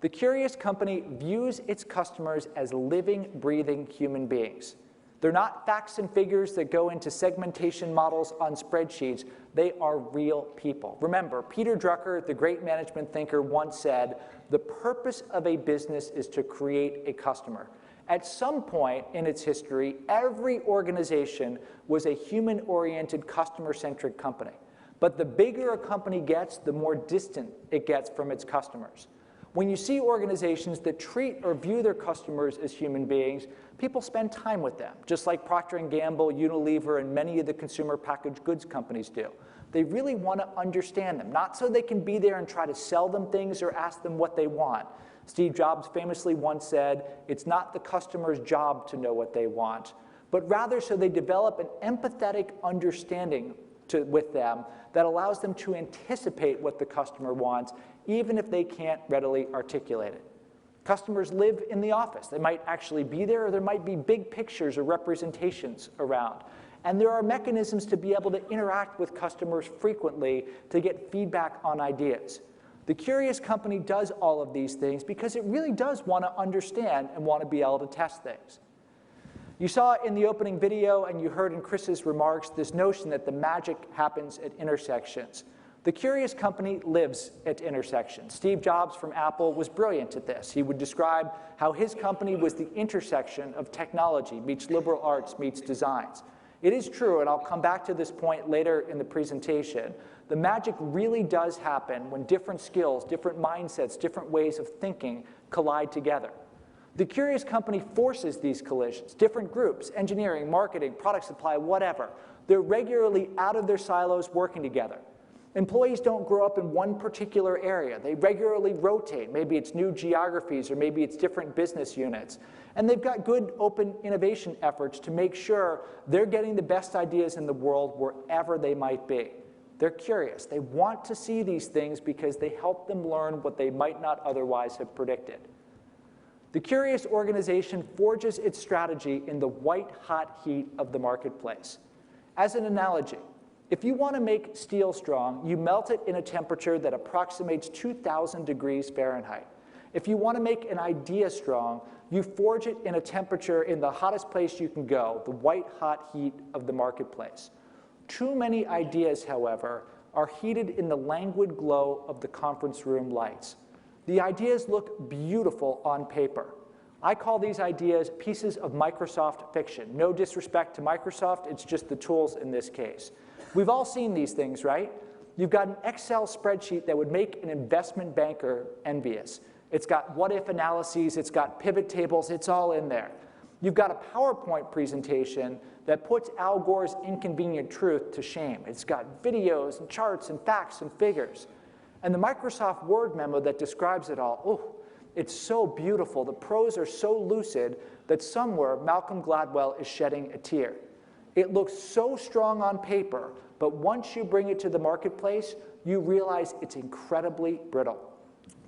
the curious company views its customers as living, breathing human beings. They're not facts and figures that go into segmentation models on spreadsheets. They are real people. Remember, Peter Drucker, the great management thinker, once said, the purpose of a business is to create a customer. At some point in its history, every organization was a human-oriented, customer-centric company. But the bigger a company gets, the more distant it gets from its customers. When you see organizations that treat or view their customers as human beings, people spend time with them, just like Procter & Gamble, Unilever, and many of the consumer packaged goods companies do. They really want to understand them, not so they can be there and try to sell them things or ask them what they want. Steve Jobs famously once said, it's not the customer's job to know what they want, but rather so they develop an empathetic understanding with them that allows them to anticipate what the customer wants, even if they can't readily articulate it. Customers live in the office. They might actually be there, or there might be big pictures or representations around. And there are mechanisms to be able to interact with customers frequently to get feedback on ideas. The curious company does all of these things because it really does want to understand and want to be able to test things. You saw in the opening video, and you heard in Chris's remarks, this notion that the magic happens at intersections. The curious company lives at intersections. Steve Jobs from Apple was brilliant at this. He would describe how his company was the intersection of technology meets liberal arts meets designs. It is true, and I'll come back to this point later in the presentation, the magic really does happen when different skills, different mindsets, different ways of thinking collide together. The curious company forces these collisions. Different groups, engineering, marketing, product supply, whatever. They're regularly out of their silos working together. Employees don't grow up in one particular area. They regularly rotate. Maybe it's new geographies, or maybe it's different business units. And they've got good open innovation efforts to make sure they're getting the best ideas in the world wherever they might be. They're curious. They want to see these things because they help them learn what they might not otherwise have predicted. The curious organization forges its strategy in the white-hot heat of the marketplace. As an analogy, if you want to make steel strong, you melt it in a temperature that approximates 2,000 degrees Fahrenheit. If you want to make an idea strong, you forge it in a temperature in the hottest place you can go, the white-hot heat of the marketplace. Too many ideas, however, are heated in the languid glow of the conference room lights. The ideas look beautiful on paper. I call these ideas pieces of Microsoft fiction. No disrespect to Microsoft, it's just the tools in this case. We've all seen these things, right? You've got an Excel spreadsheet that would make an investment banker envious. It's got what-if analyses, it's got pivot tables, it's all in there. You've got a PowerPoint presentation that puts Al Gore's inconvenient truth to shame. It's got videos and charts and facts and figures. And the Microsoft Word memo that describes it all, oh, it's so beautiful. The prose are so lucid that somewhere Malcolm Gladwell is shedding a tear. It looks so strong on paper, but once you bring it to the marketplace, you realize it's incredibly brittle.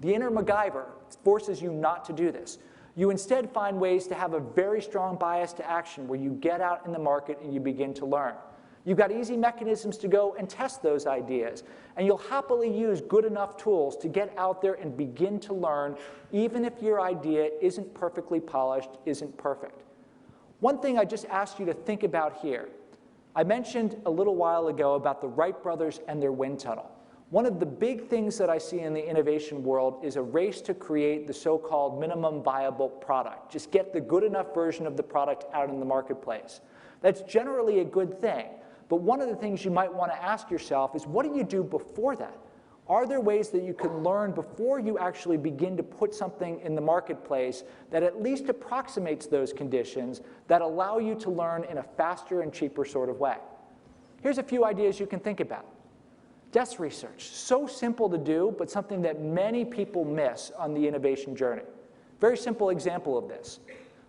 The inner MacGyver forces you not to do this. You instead find ways to have a very strong bias to action where you get out in the market and you begin to learn. You've got easy mechanisms to go and test those ideas, and you'll happily use good enough tools to get out there and begin to learn, even if your idea isn't perfectly polished, isn't perfect. One thing I just asked you to think about here. I mentioned a little while ago about the Wright brothers and their wind tunnel. One of the big things that I see in the innovation world is a race to create the so-called minimum viable product. Just get the good enough version of the product out in the marketplace. That's generally a good thing. But one of the things you might want to ask yourself is, what do you do before that? Are there ways that you can learn before you actually begin to put something in the marketplace that at least approximates those conditions that allow you to learn in a faster and cheaper sort of way? Here's a few ideas you can think about. Desk research, so simple to do, but something that many people miss on the innovation journey. Very simple example of this.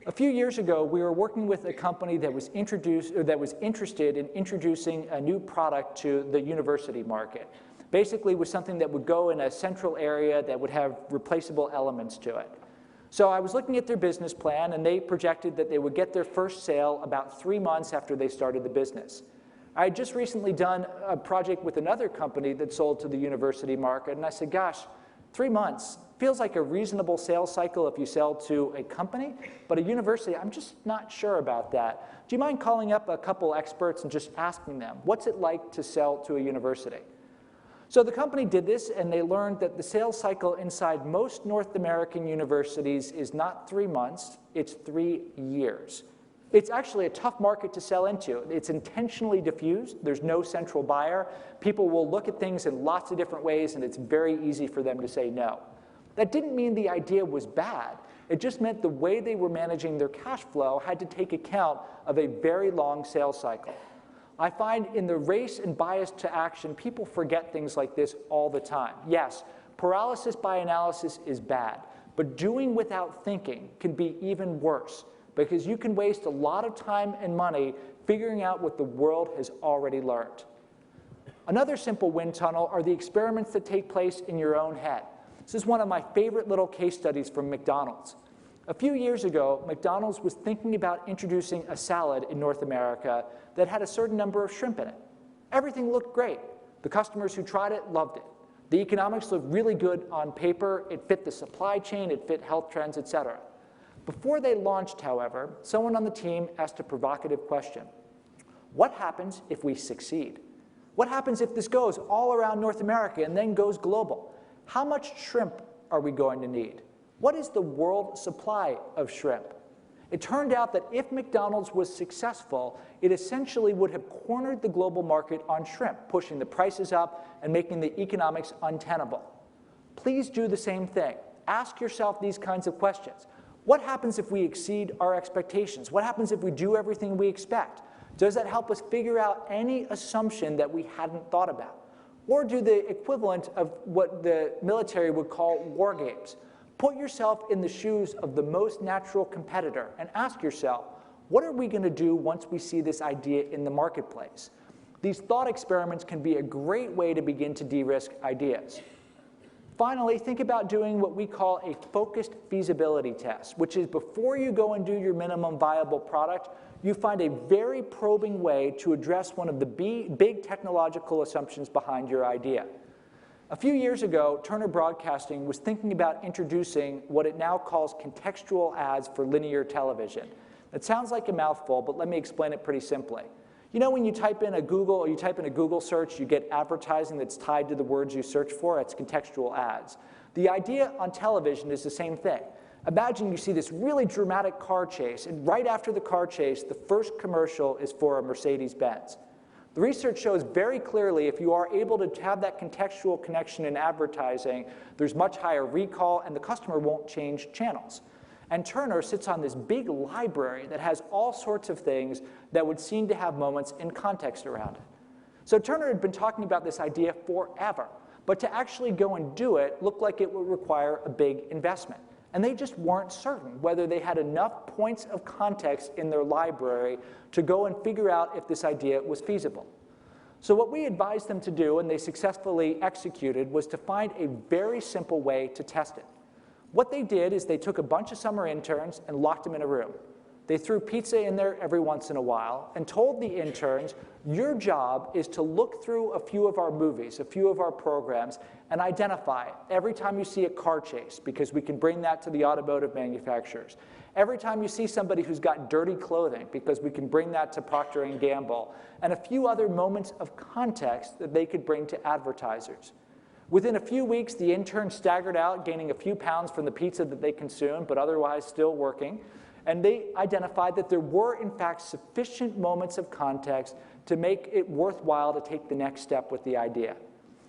A few years ago, we were working with a company that was interested in introducing a new product to the university market. Basically, it was something that would go in a central area that would have replaceable elements to it. So I was looking at their business plan, and they projected that they would get their first sale about 3 months after they started the business. I had just recently done a project with another company that sold to the university market, and I said, gosh, 3 months feels like a reasonable sales cycle if you sell to a company, but a university, I'm just not sure about that. Do you mind calling up a couple experts and just asking them, what's it like to sell to a university? So the company did this, and they learned that the sales cycle inside most North American universities is not 3 months, it's 3 years. It's actually a tough market to sell into. It's intentionally diffused. There's no central buyer. People will look at things in lots of different ways, and it's very easy for them to say no. That didn't mean the idea was bad. It just meant the way they were managing their cash flow had to take account of a very long sales cycle. I find in the race and bias to action, people forget things like this all the time. Yes, paralysis by analysis is bad, but doing without thinking can be even worse, because you can waste a lot of time and money figuring out what the world has already learned. Another simple wind tunnel are the experiments that take place in your own head. This is one of my favorite little case studies from McDonald's. A few years ago, McDonald's was thinking about introducing a salad in North America that had a certain number of shrimp in it. Everything looked great. The customers who tried it loved it. The economics looked really good on paper. It fit the supply chain, it fit health trends, etc. Before they launched, however, someone on the team asked a provocative question. What happens if we succeed? What happens if this goes all around North America and then goes global? How much shrimp are we going to need? What is the world supply of shrimp? It turned out that if McDonald's was successful, it essentially would have cornered the global market on shrimp, pushing the prices up and making the economics untenable. Please do the same thing. Ask yourself these kinds of questions. What happens if we exceed our expectations? What happens if we do everything we expect? Does that help us figure out any assumption that we hadn't thought about? Or do the equivalent of what the military would call war games. Put yourself in the shoes of the most natural competitor and ask yourself, what are we going to do once we see this idea in the marketplace? These thought experiments can be a great way to begin to de-risk ideas. Finally, think about doing what we call a focused feasibility test, which is before you go and do your minimum viable product, you find a very probing way to address one of the big technological assumptions behind your idea. A few years ago, Turner Broadcasting was thinking about introducing what it now calls contextual ads for linear television. It sounds like a mouthful, but let me explain it pretty simply. You know when you type in a Google search, you get advertising that's tied to the words you search for? It's contextual ads. The idea on television is the same thing. Imagine you see this really dramatic car chase, and right after the car chase, the first commercial is for a Mercedes-Benz. The research shows very clearly if you are able to have that contextual connection in advertising, there's much higher recall, and the customer won't change channels. And Turner sits on this big library that has all sorts of things that would seem to have moments in context around it. So Turner had been talking about this idea forever, but to actually go and do it looked like it would require a big investment. And they just weren't certain whether they had enough points of context in their library to go and figure out if this idea was feasible. So what we advised them to do, and they successfully executed, was to find a very simple way to test it. What they did is they took a bunch of summer interns and locked them in a room. They threw pizza in there every once in a while and told the interns, your job is to look through a few of our movies, a few of our programs, and identify every time you see a car chase, because we can bring that to the automotive manufacturers. Every time you see somebody who's got dirty clothing, because we can bring that to Procter & Gamble, and a few other moments of context that they could bring to advertisers. Within a few weeks, the interns staggered out, gaining a few pounds from the pizza that they consumed, but otherwise still working. And they identified that there were, in fact, sufficient moments of context to make it worthwhile to take the next step with the idea.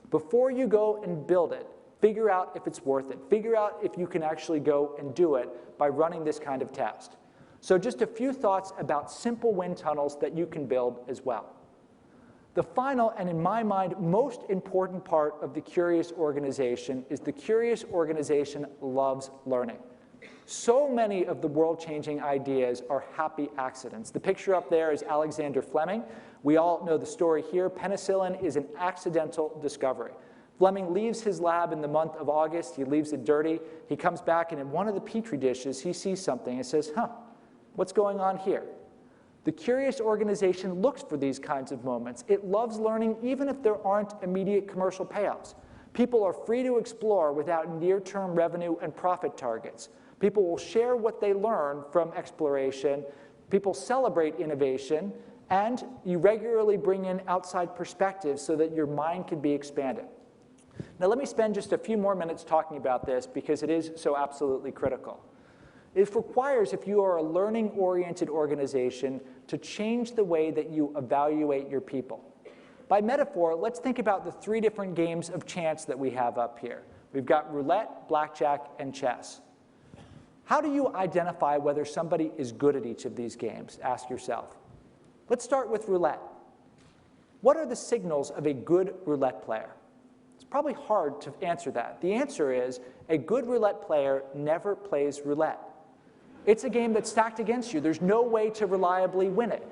Before you go and build it, figure out if it's worth it. Figure out if you can actually go and do it by running this kind of test. So just a few thoughts about simple wind tunnels that you can build as well. The final, and in my mind, most important part of the curious organization is the curious organization loves learning. So many of the world-changing ideas are happy accidents. The picture up there is Alexander Fleming. We all know the story here. Penicillin is an accidental discovery. Fleming leaves his lab in the month of August. He leaves it dirty. He comes back, and in one of the petri dishes, he sees something and says, what's going on here? The curious organization looks for these kinds of moments. It loves learning even if there aren't immediate commercial payoffs. People are free to explore without near-term revenue and profit targets. People will share what they learn from exploration. People celebrate innovation. And you regularly bring in outside perspectives so that your mind can be expanded. Now let me spend just a few more minutes talking about this because it is so absolutely critical. It requires, if you are a learning-oriented organization, to change the way that you evaluate your people. By metaphor, let's think about the 3 different games of chance that we have up here. We've got roulette, blackjack, and chess. How do you identify whether somebody is good at each of these games? Ask yourself. Let's start with roulette. What are the signals of a good roulette player? It's probably hard to answer that. The answer is a good roulette player never plays roulette. It's a game that's stacked against you. There's no way to reliably win it.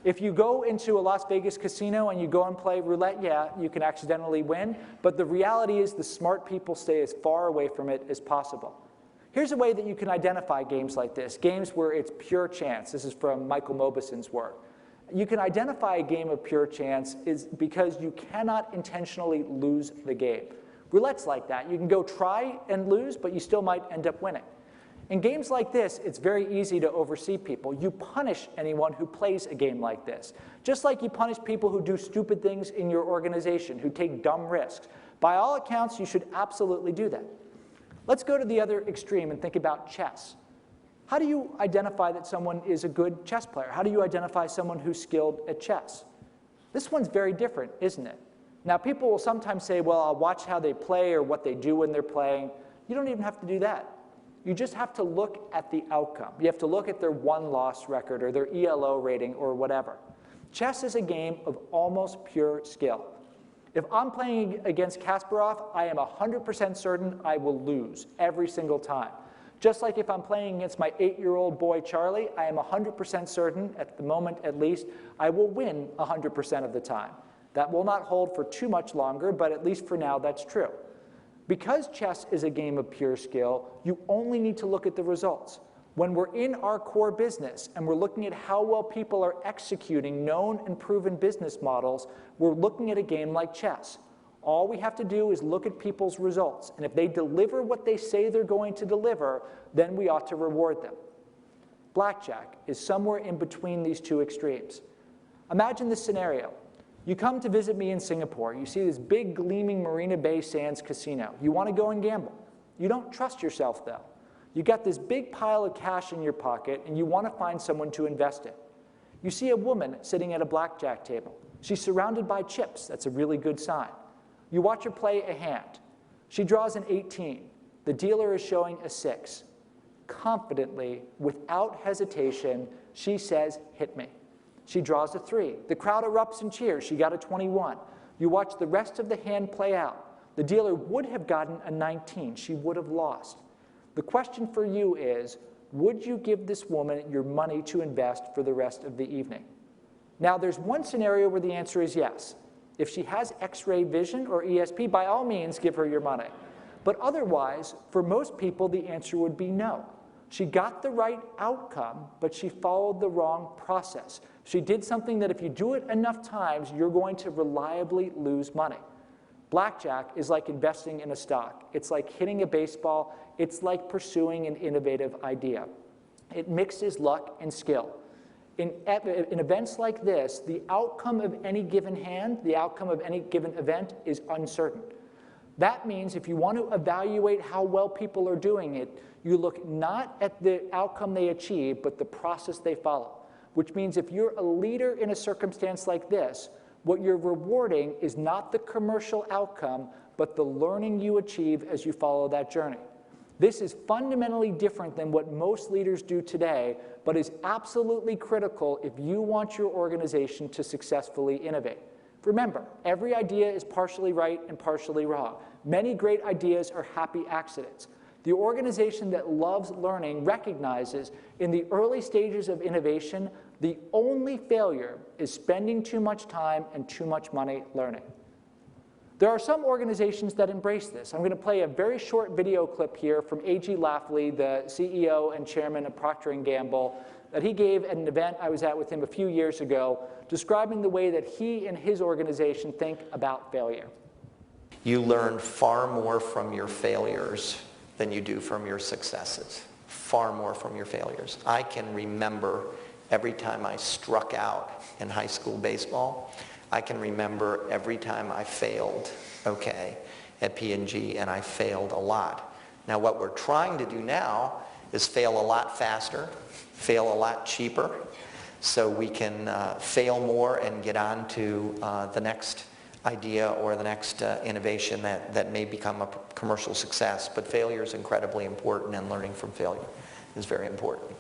If you go into a Las Vegas casino and you go and play roulette, yeah, you can accidentally win, but the reality is the smart people stay as far away from it as possible. Here's a way that you can identify games like this, games where it's pure chance. This is from Michael Mobison's work. You can identify a game of pure chance is because you cannot intentionally lose the game. Roulette's like that. You can go try and lose, but you still might end up winning. In games like this, it's very easy to oversee people. You punish anyone who plays a game like this, just like you punish people who do stupid things in your organization, who take dumb risks. By all accounts, you should absolutely do that. Let's go to the other extreme and think about chess. How do you identify that someone is a good chess player? How do you identify someone who's skilled at chess? This one's very different, isn't it? Now, people will sometimes say, well, I'll watch how they play or what they do when they're playing. You don't even have to do that. You just have to look at the outcome. You have to look at their won-loss record or their ELO rating or whatever. Chess is a game of almost pure skill. If I'm playing against Kasparov, I am 100% certain I will lose every single time. Just like if I'm playing against my 8-year-old boy, Charlie, I am 100% certain, at the moment at least, I will win 100% of the time. That will not hold for too much longer, but at least for now, that's true. Because chess is a game of pure skill, you only need to look at the results. When we're in our core business and we're looking at how well people are executing known and proven business models, we're looking at a game like chess. All we have to do is look at people's results, and if they deliver what they say they're going to deliver, then we ought to reward them. Blackjack is somewhere in between these two extremes. Imagine this scenario. You come to visit me in Singapore. You see this big, gleaming Marina Bay Sands casino. You want to go and gamble. You don't trust yourself, though. You got this big pile of cash in your pocket, and you want to find someone to invest it. You see a woman sitting at a blackjack table. She's surrounded by chips. That's a really good sign. You watch her play a hand. She draws an 18. The dealer is showing a 6. Confidently, without hesitation, she says, hit me. She draws a 3. The crowd erupts in cheers. She got a 21. You watch the rest of the hand play out. The dealer would have gotten a 19. She would have lost. The question for you is, would you give this woman your money to invest for the rest of the evening? Now, there's one scenario where the answer is yes. If she has X-ray vision or ESP, by all means, give her your money. But otherwise, for most people, the answer would be no. She got the right outcome, but she followed the wrong process. She did something that if you do it enough times, you're going to reliably lose money. Blackjack is like investing in a stock. It's like hitting a baseball. It's like pursuing an innovative idea. It mixes luck and skill. In events like this, the outcome of any given hand, the outcome of any given event is uncertain. That means if you want to evaluate how well people are doing it, you look not at the outcome they achieve, but the process they follow. Which means if you're a leader in a circumstance like this, what you're rewarding is not the commercial outcome, but the learning you achieve as you follow that journey. This is fundamentally different than what most leaders do today, but is absolutely critical if you want your organization to successfully innovate. Remember, every idea is partially right and partially wrong. Many great ideas are happy accidents. The organization that loves learning recognizes in the early stages of innovation, the only failure is spending too much time and too much money learning. There are some organizations that embrace this. I'm going to play a very short video clip here from A.G. Lafley, the CEO and chairman of Procter & Gamble, that he gave at an event I was at with him a few years ago, describing the way that he and his organization think about failure. You learn far more from your failures than you do from your successes. Far more from your failures. I can remember every time I struck out in high school baseball. I can remember every time I failed, okay, at P&G, and I failed a lot. Now what we're trying to do now is fail a lot faster, fail a lot cheaper, so we can fail more and get on to the next idea or the next innovation that may become a commercial success. But failure is incredibly important, and learning from failure is very important.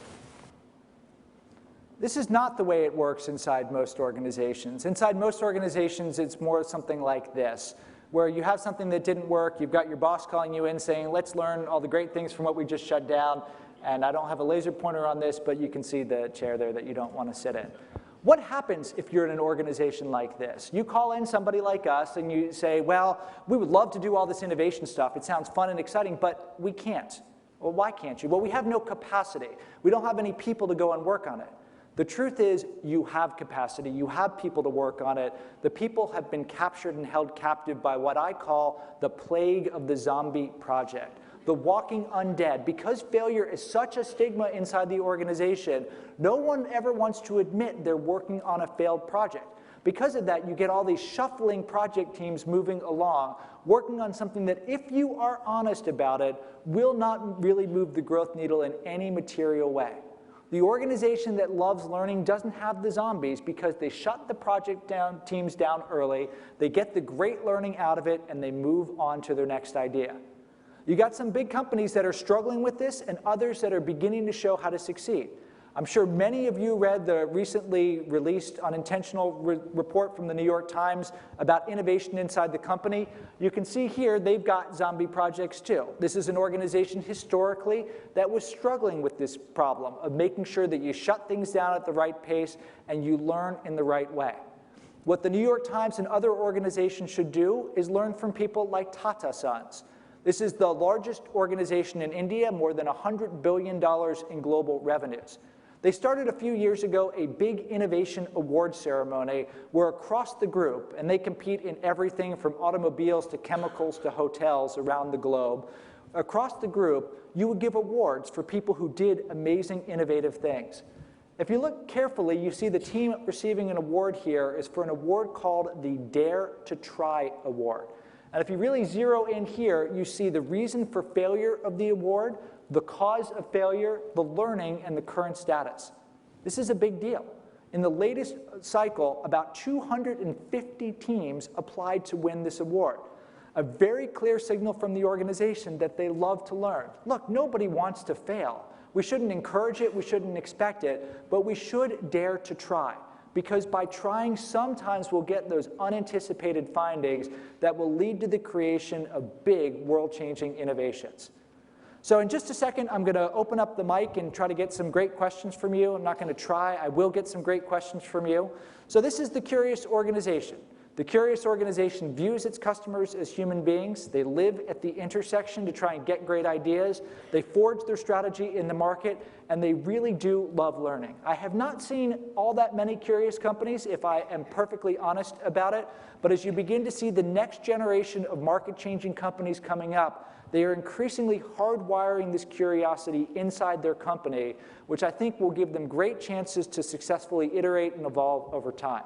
This is not the way it works inside most organizations. Inside most organizations, it's more something like this, where you have something that didn't work, you've got your boss calling you in saying, let's learn all the great things from what we just shut down, and I don't have a laser pointer on this, but you can see the chair there that you don't want to sit in. What happens if you're in an organization like this? You call in somebody like us and you say, well, we would love to do all this innovation stuff. It sounds fun and exciting, but we can't. Well, why can't you? Well, we have no capacity. We don't have any people to go and work on it. The truth is, you have capacity. You have people to work on it. The people have been captured and held captive by what I call the plague of the zombie project, the walking undead. Because failure is such a stigma inside the organization, no one ever wants to admit they're working on a failed project. Because of that, you get all these shuffling project teams moving along, working on something that, if you are honest about it, will not really move the growth needle in any material way. The organization that loves learning doesn't have the zombies because they shut the project teams down early, they get the great learning out of it, and they move on to their next idea. You got some big companies that are struggling with this and others that are beginning to show how to succeed. I'm sure many of you read the recently released unintentional report from the New York Times about innovation inside the company. You can see here they've got zombie projects too. This is an organization historically that was struggling with this problem of making sure that you shut things down at the right pace and you learn in the right way. What the New York Times and other organizations should do is learn from people like Tata Sons. This is the largest organization in India, more than $100 billion in global revenues. They started a few years ago a big innovation award ceremony where across the group, and they compete in everything from automobiles to chemicals to hotels around the globe, across the group, you would give awards for people who did amazing, innovative things. If you look carefully, you see the team receiving an award here is for an award called the Dare to Try Award. And if you really zero in here, you see the reason for failure of the award, the cause of failure, the learning, and the current status. This is a big deal. In the latest cycle, about 250 teams applied to win this award. A very clear signal from the organization that they love to learn. Look, nobody wants to fail. We shouldn't encourage it, we shouldn't expect it, but we should dare to try. Because by trying, sometimes we'll get those unanticipated findings that will lead to the creation of big, world-changing innovations. So in just a second, I'm going to open up the mic and try to get some great questions from you. I'm not going to try. I will get some great questions from you. So this is the Curious organization. The curious organization views its customers as human beings. They live at the intersection to try and get great ideas. They forge their strategy in the market, and they really do love learning. I have not seen all that many curious companies, if I am perfectly honest about it, but as you begin to see the next generation of market-changing companies coming up, they are increasingly hardwiring this curiosity inside their company, which I think will give them great chances to successfully iterate and evolve over time.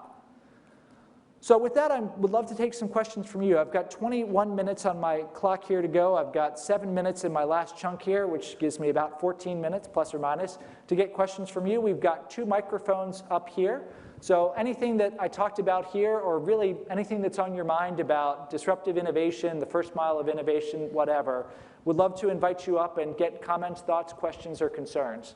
So with that, I would love to take some questions from you. I've got 21 minutes on my clock here to go. I've got 7 minutes in my last chunk here, which gives me about 14 minutes, plus or minus, to get questions from you. We've got 2 microphones up here. So anything that I talked about here, or really anything that's on your mind about disruptive innovation, the first mile of innovation, whatever, would love to invite you up and get comments, thoughts, questions, or concerns.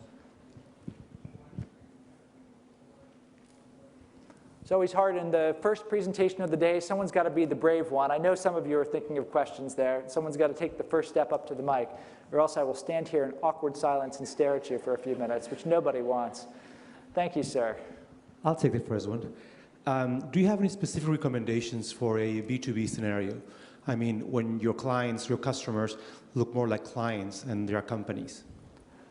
It's always hard in the first presentation of the day. Someone's got to be the brave one. I know some of you are thinking of questions there. Someone's got to take the first step up to the mic, or else I will stand here in awkward silence and stare at you for a few minutes, which nobody wants. Thank you, sir. I'll take the first one. Do you have any specific recommendations for a B2B scenario? I mean, when your clients, your customers, look more like clients and they are companies.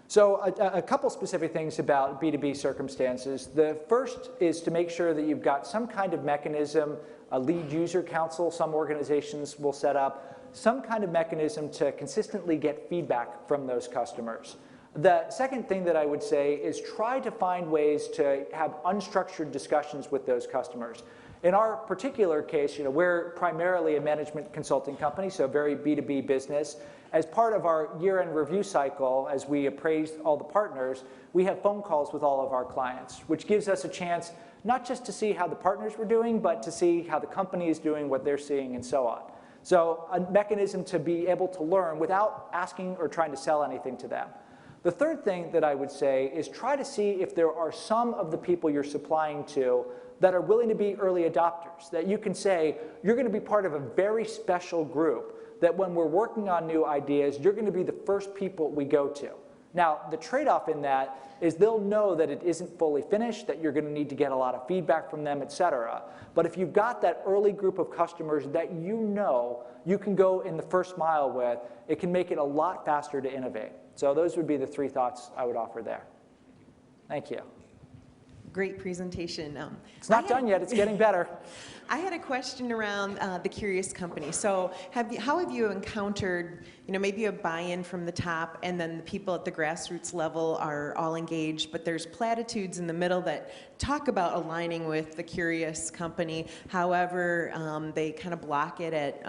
So a couple specific things about B2B circumstances. The first is to make sure that you've got some kind of mechanism, a lead user council some organizations will set up, some kind of mechanism to consistently get feedback from those customers. The second thing that I would say is try to find ways to have unstructured discussions with those customers. In our particular case, we're primarily a management consulting company, so very B2B business. As part of our year-end review cycle, as we appraise all the partners, we have phone calls with all of our clients, which gives us a chance not just to see how the partners were doing, but to see how the company is doing, what they're seeing, and so on. So a mechanism to be able to learn without asking or trying to sell anything to them. The third thing that I would say is try to see if there are some of the people you're supplying to that are willing to be early adopters, that you can say, you're going to be part of a very special group, that when we're working on new ideas, you're going to be the first people we go to. Now, the trade-off in that is they'll know that it isn't fully finished, that you're going to need to get a lot of feedback from them, et cetera. But if you've got that early group of customers that you know you can go in the first mile with, it can make it a lot faster to innovate. So those would be the 3 thoughts I would offer there. Thank you. Great presentation. It's not done yet. It's getting better. I had a question around the curious company. So how have you encountered, maybe a buy-in from the top, and then the people at the grassroots level are all engaged, but there's platitudes in the middle that talk about aligning with the curious company. However, they kind of block it at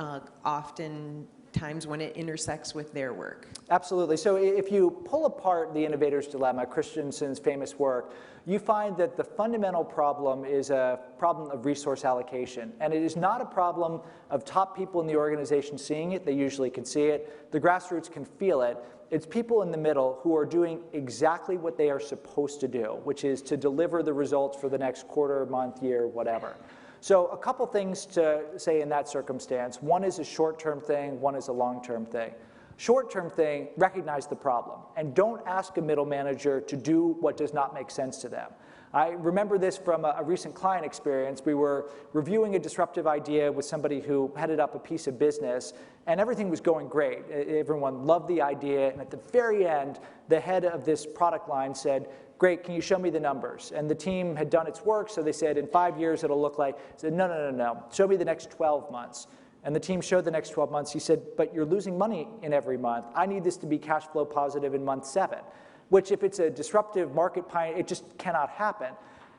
often times when it intersects with their work. Absolutely. So if you pull apart The Innovator's Dilemma, Christensen's famous work, you find that the fundamental problem is a problem of resource allocation. And it is not a problem of top people in the organization seeing it. They usually can see it. The grassroots can feel it. It's people in the middle who are doing exactly what they are supposed to do, which is to deliver the results for the next quarter, month, year, whatever. So a couple things to say in that circumstance. One is a short-term thing, one is a long-term thing. Short-term thing, recognize the problem, and don't ask a middle manager to do what does not make sense to them. I remember this from a recent client experience. We were reviewing a disruptive idea with somebody who headed up a piece of business, and everything was going great. Everyone loved the idea, and at the very end, the head of this product line said, "Great, can you show me the numbers?" And the team had done its work, so they said, in 5 years it'll look like. I said, no, show me the next 12 months. And the team showed the next 12 months. He said, but you're losing money in every month. I need this to be cash flow positive in month 7, which if it's a disruptive market pioneer, it just cannot happen.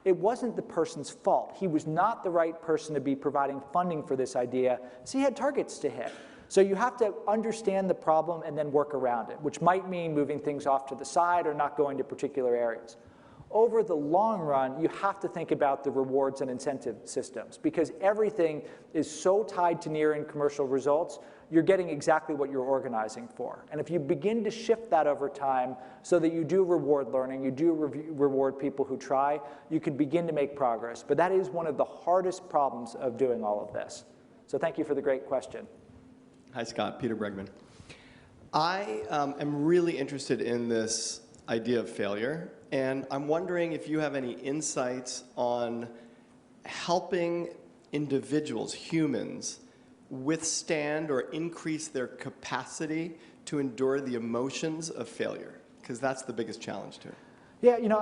It wasn't the person's fault. He was not the right person to be providing funding for this idea, so he had targets to hit. So you have to understand the problem and then work around it, which might mean moving things off to the side or not going to particular areas. Over the long run, you have to think about the rewards and incentive systems, because everything is so tied to near-in commercial results, you're getting exactly what you're organizing for. And if you begin to shift that over time so that you do reward learning, you do reward people who try, you can begin to make progress. But that is one of the hardest problems of doing all of this. So thank you for the great question. Hi, Scott. Peter Bregman. I am really interested in this idea of failure, and I'm wondering if you have any insights on helping individuals, humans, withstand or increase their capacity to endure the emotions of failure? Because that's the biggest challenge to it. Yeah, you know,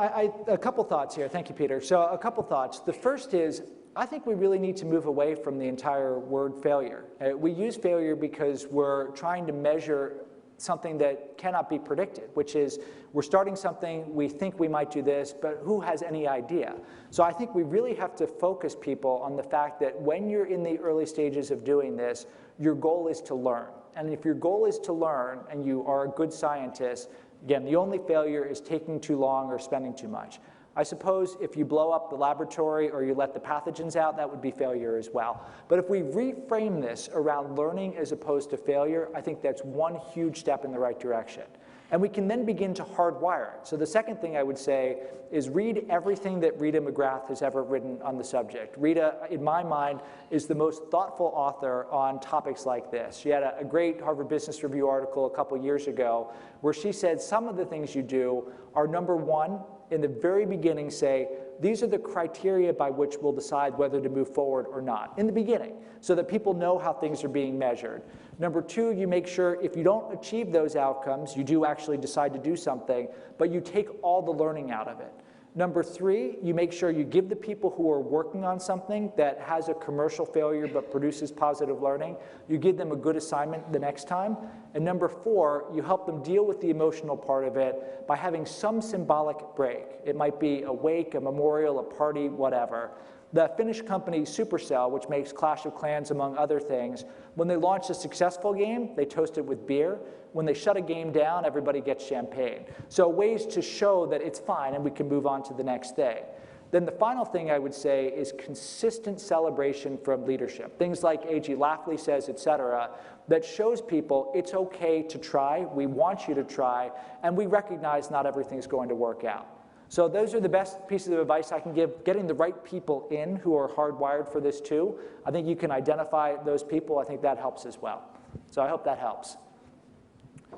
a couple thoughts here. Thank you, Peter. So a couple thoughts. The first is, I think we really need to move away from the entire word failure. We use failure because we're trying to measure something that cannot be predicted, which is we're starting something, we think we might do this, but who has any idea? So I think we really have to focus people on the fact that when you're in the early stages of doing this, your goal is to learn. And if your goal is to learn and you are a good scientist, again, the only failure is taking too long or spending too much. I suppose if you blow up the laboratory or you let the pathogens out, that would be failure as well. But if we reframe this around learning as opposed to failure, I think that's one huge step in the right direction. And we can then begin to hardwire it. So the second thing I would say is read everything that Rita McGrath has ever written on the subject. Rita, in my mind, is the most thoughtful author on topics like this. She had a great Harvard Business Review article a couple years ago where she said some of the things you do are, number one, in the very beginning say, these are the criteria by which we'll decide whether to move forward or not, in the beginning, so that people know how things are being measured. Number two, you make sure if you don't achieve those outcomes, you do actually decide to do something, but you take all the learning out of it. Number three, you make sure you give the people who are working on something that has a commercial failure but produces positive learning, you give them a good assignment the next time. And number four, you help them deal with the emotional part of it by having some symbolic break. It might be a wake, a memorial, a party, whatever. The Finnish company Supercell, which makes Clash of Clans among other things, when they launch a successful game, they toast it with beer. When they shut a game down, everybody gets champagne. So ways to show that it's fine and we can move on to the next day. Then the final thing I would say is consistent celebration from leadership. Things like A.G. Lafley says, et cetera, that shows people it's okay to try, we want you to try, and we recognize not everything's going to work out. So those are the best pieces of advice I can give. Getting the right people in who are hardwired for this too. I think you can identify those people. I think that helps as well. So I hope that helps.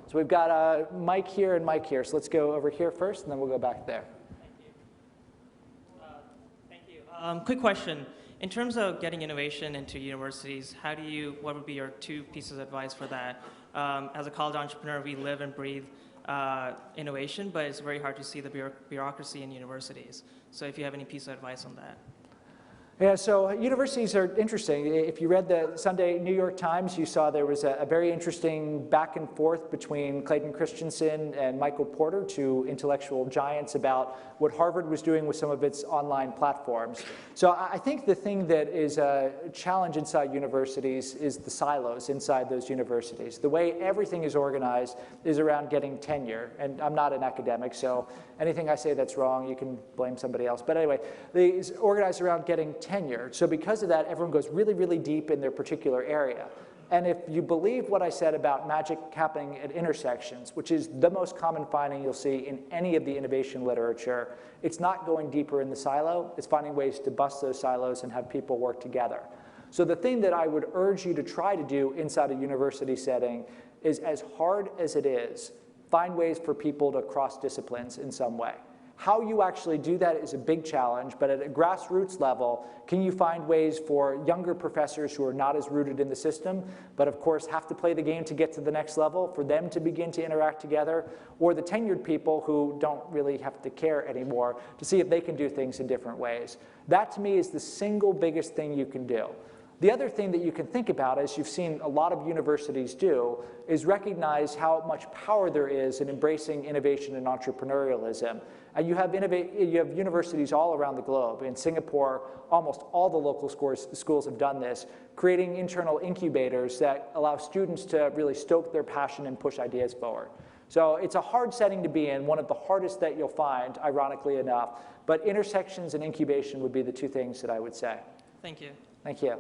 So we've got Mike here and Mike here. So let's go over here first, and then we'll go back there. Thank you. Quick question. In terms of getting innovation into universities, what would be your two pieces of advice for that? As a college entrepreneur, we live and breathe innovation, but it's very hard to see the bureaucracy in universities. So if you have any piece of advice on that. Yeah, so universities are interesting. If you read the Sunday New York Times, you saw there was a very interesting back and forth between Clayton Christensen and Michael Porter, two intellectual giants, about what Harvard was doing with some of its online platforms. So I think the thing that is a challenge inside universities is the silos inside those universities. The way everything is organized is around getting tenure, and I'm not an academic, so anything I say that's wrong, you can blame somebody else. But anyway, it's organized around getting tenure. So because of that, everyone goes really, really deep in their particular area. And if you believe what I said about magic happening at intersections, which is the most common finding you'll see in any of the innovation literature, it's not going deeper in the silo. It's finding ways to bust those silos and have people work together. So the thing that I would urge you to try to do inside a university setting is, as hard as it is, find ways for people to cross disciplines in some way. How you actually do that is a big challenge, but at a grassroots level, can you find ways for younger professors who are not as rooted in the system, but of course have to play the game to get to the next level, for them to begin to interact together, or the tenured people who don't really have to care anymore to see if they can do things in different ways. That to me is the single biggest thing you can do. The other thing that you can think about, as you've seen a lot of universities do, is recognize how much power there is in embracing innovation and entrepreneurialism. And you have universities all around the globe. In Singapore, almost all the local schools have done this, creating internal incubators that allow students to really stoke their passion and push ideas forward. So it's a hard setting to be in, one of the hardest that you'll find, ironically enough. But intersections and incubation would be the two things that I would say. Thank you. Thank you.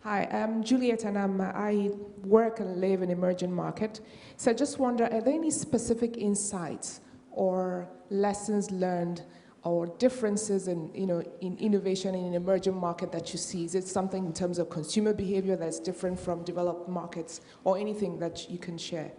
Hi, I'm Juliet, and I work and live in emerging market. So I just wonder, are there any specific insights or lessons learned or differences in innovation in an emerging market that you see? Is it something in terms of consumer behavior that's different from developed markets, or anything that you can share?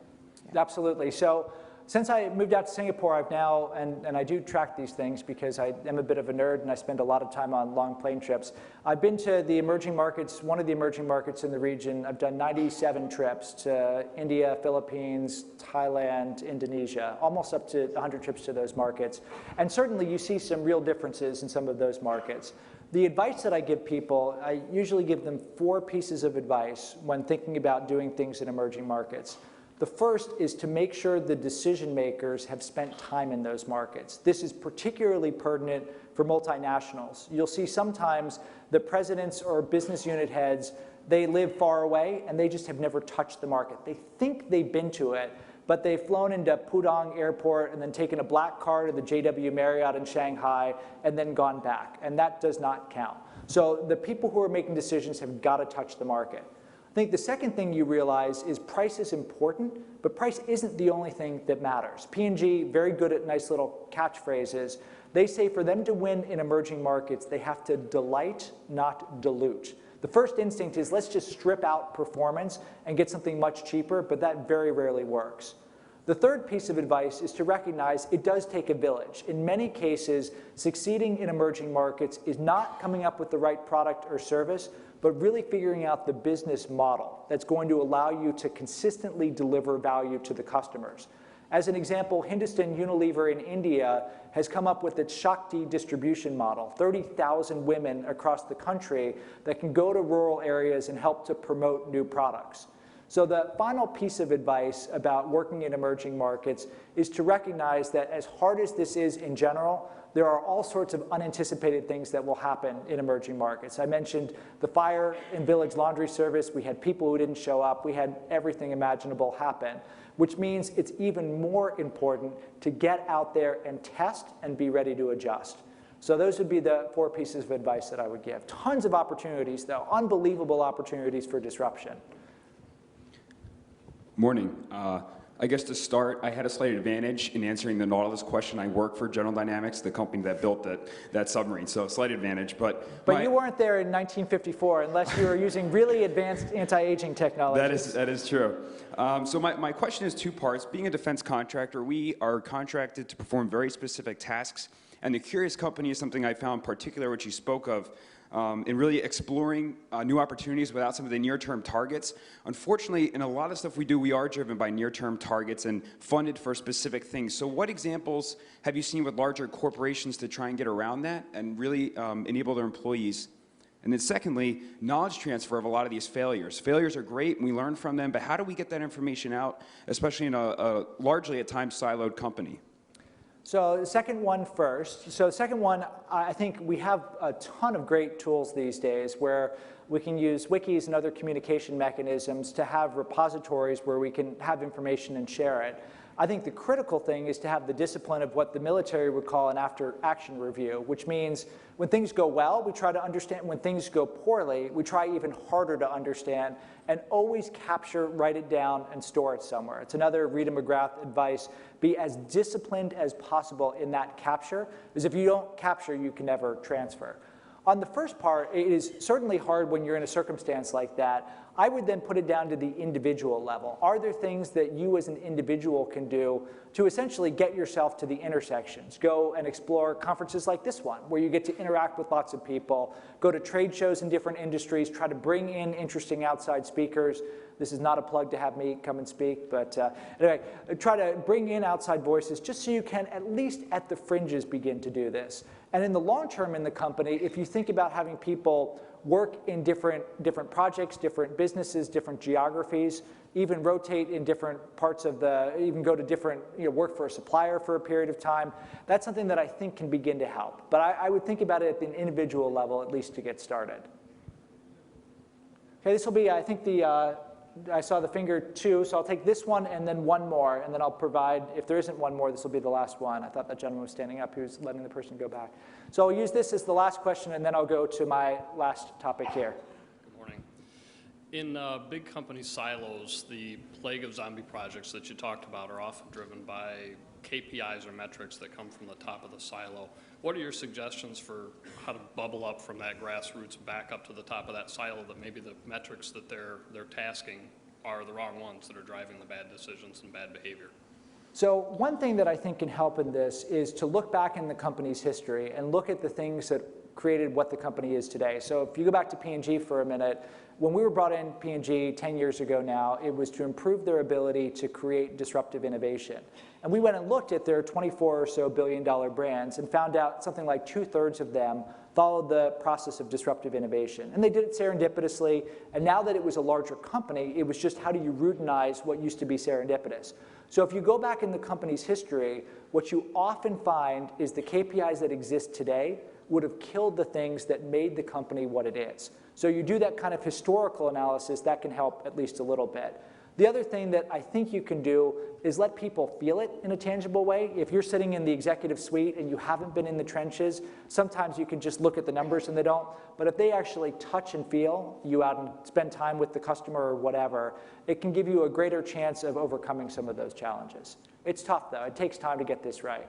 Yeah. Absolutely. So Since I moved out to Singapore, I've now, and I do track these things because I am a bit of a nerd and I spend a lot of time on long plane trips. I've been to the emerging markets, one of the emerging markets in the region. I've done 97 trips to India, Philippines, Thailand, Indonesia, almost up to 100 trips to those markets. And certainly you see some real differences in some of those markets. The advice that I give people, I usually give them 4 pieces of advice when thinking about doing things in emerging markets. The first is to make sure the decision makers have spent time in those markets. This is particularly pertinent for multinationals. You'll see sometimes the presidents or business unit heads, they live far away and they just have never touched the market. They think they've been to it, but they've flown into Pudong Airport and then taken a black car to the JW Marriott in Shanghai and then gone back, and that does not count. So the people who are making decisions have got to touch the market. I think the second thing you realize is price is important, but price isn't the only thing that matters. P&G, very good at nice little catchphrases. They say for them to win in emerging markets, they have to delight, not dilute. The first instinct is let's just strip out performance and get something much cheaper, but that very rarely works. The third piece of advice is to recognize it does take a village. In many cases, succeeding in emerging markets is not coming up with the right product or service, but really figuring out the business model that's going to allow you to consistently deliver value to the customers. As an example, Hindustan Unilever in India has come up with its Shakti distribution model, 30,000 women across the country that can go to rural areas and help to promote new products. So the final piece of advice about working in emerging markets is to recognize that as hard as this is in general, there are all sorts of unanticipated things that will happen in emerging markets. I mentioned the fire in Village Laundry Service. We had people who didn't show up. We had everything imaginable happen, which means it's even more important to get out there and test and be ready to adjust. So those would be the 4 pieces of advice that I would give. Tons of opportunities, though, unbelievable opportunities for disruption. Morning. I guess to start, I had a slight advantage in answering the Nautilus question. I work for General Dynamics, the company that built that submarine, so slight advantage. But you weren't there in 1954 unless you were using really advanced anti-aging technologies. That is true. So my question is 2 parts. Being a defense contractor, we are contracted to perform very specific tasks, and the Curious Company is something I found particular, which you spoke of, in really exploring new opportunities without some of the near-term targets. Unfortunately, in a lot of stuff we do, we are driven by near-term targets and funded for specific things. So what examples have you seen with larger corporations to try and get around that and really enable their employees? And then secondly, knowledge transfer of a lot of these failures. Failures are great, and we learn from them, but how do we get that information out, especially in a largely at times siloed company? So the second one first. So the second one, I think we have a ton of great tools these days where we can use wikis and other communication mechanisms to have repositories where we can have information and share it. I think the critical thing is to have the discipline of what the military would call an after-action review, which means when things go well, we try to understand. When things go poorly, we try even harder to understand and always capture, write it down, and store it somewhere. It's another Rita McGrath advice. Be as disciplined as possible in that capture, because if you don't capture, you can never transfer. On the first part, it is certainly hard when you're in a circumstance like that. I would then put it down to the individual level. Are there things that you as an individual can do to essentially get yourself to the intersections? Go and explore conferences like this one, where you get to interact with lots of people. Go to trade shows in different industries. Try to bring in interesting outside speakers. This is not a plug to have me come and speak, but anyway, try to bring in outside voices just so you can, at least at the fringes, begin to do this. And in the long term in the company, if you think about having people work in different projects, different businesses, different geographies, even rotate in different parts of even go to different, work for a supplier for a period of time, that's something that I think can begin to help. But I would think about it at the individual level, at least to get started. Okay, this will be, I think, I saw the finger 2, so I'll take this one and then one more, and then I'll provide, if there isn't one more, this will be the last one. I thought that gentleman was standing up. He was letting the person go back. So I'll use this as the last question, and then I'll go to my last topic here. Good morning. In big company silos, the plague of zombie projects that you talked about are often driven by KPIs or metrics that come from the top of the silo. What are your suggestions for how to bubble up from that grassroots back up to the top of that silo, that maybe the metrics that they're tasking are the wrong ones that are driving the bad decisions and bad behavior? So one thing that I think can help in this is to look back in the company's history and look at the things that created what the company is today. So if you go back to P&G for a minute, when we were brought in P&G 10 years ago now, it was to improve their ability to create disruptive innovation. And we went and looked at their 24 or so billion-dollar brands and found out something like 2/3 of them followed the process of disruptive innovation. And they did it serendipitously, and now that it was a larger company, it was just how do you routinize what used to be serendipitous. So if you go back in the company's history, what you often find is the KPIs that exist today would have killed the things that made the company what it is. So you do that kind of historical analysis, that can help at least a little bit. The other thing that I think you can do is let people feel it in a tangible way. If you're sitting in the executive suite and you haven't been in the trenches, sometimes you can just look at the numbers and they don't. But if they actually touch and feel you out and spend time with the customer or whatever, it can give you a greater chance of overcoming some of those challenges. It's tough, though. It takes time to get this right.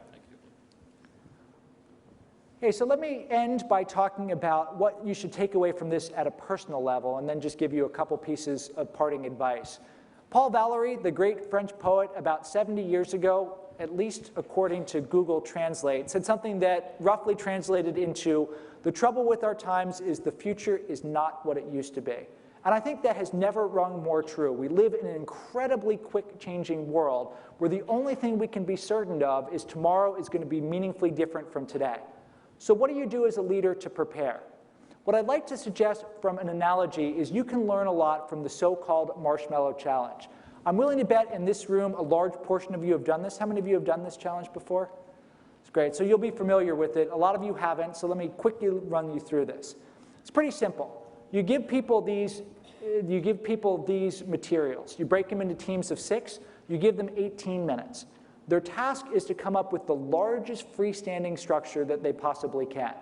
Okay, so let me end by talking about what you should take away from this at a personal level and then just give you a couple pieces of parting advice. Paul Valéry, the great French poet, about 70 years ago, at least according to Google Translate, said something that roughly translated into, the trouble with our times is the future is not what it used to be. And I think that has never rung more true. We live in an incredibly quick changing world where the only thing we can be certain of is tomorrow is going to be meaningfully different from today. So what do you do as a leader to prepare? What I'd like to suggest from an analogy is you can learn a lot from the so-called marshmallow challenge. I'm willing to bet in this room a large portion of you have done this. How many of you have done this challenge before? It's great. So you'll be familiar with it. A lot of you haven't, so let me quickly run you through this. It's pretty simple. You give people these materials. You break them into teams of 6. You give them 18 minutes. Their task is to come up with the largest freestanding structure that they possibly can.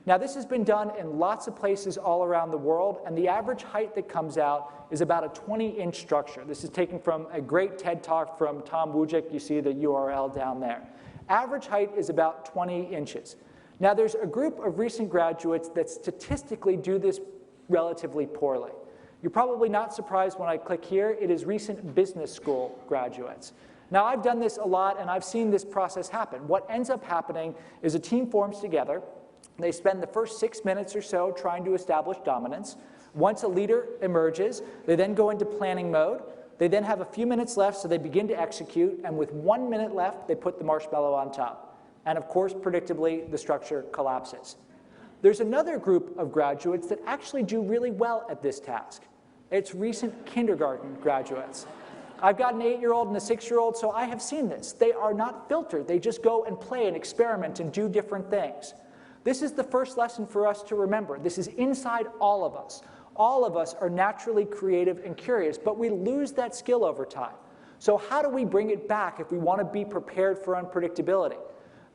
Now, this has been done in lots of places all around the world, and the average height that comes out is about a 20-inch structure. This is taken from a great TED Talk from Tom Wujcik. You see the URL down there. Average height is about 20 inches. Now, there's a group of recent graduates that statistically do this relatively poorly. You're probably not surprised when I click here. It is recent business school graduates. Now, I've done this a lot, and I've seen this process happen. What ends up happening is a team forms together. They spend the first 6 minutes or so trying to establish dominance. Once a leader emerges, they then go into planning mode. They then have a few minutes left, so they begin to execute. And with 1 minute left, they put the marshmallow on top. And of course, predictably, the structure collapses. There's another group of graduates that actually do really well at this task. It's recent kindergarten graduates. I've got an 8-year-old and a 6-year-old, so I have seen this. They are not filtered. They just go and play and experiment and do different things. This is the first lesson for us to remember. This is inside all of us. All of us are naturally creative and curious, but we lose that skill over time. So how do we bring it back if we want to be prepared for unpredictability?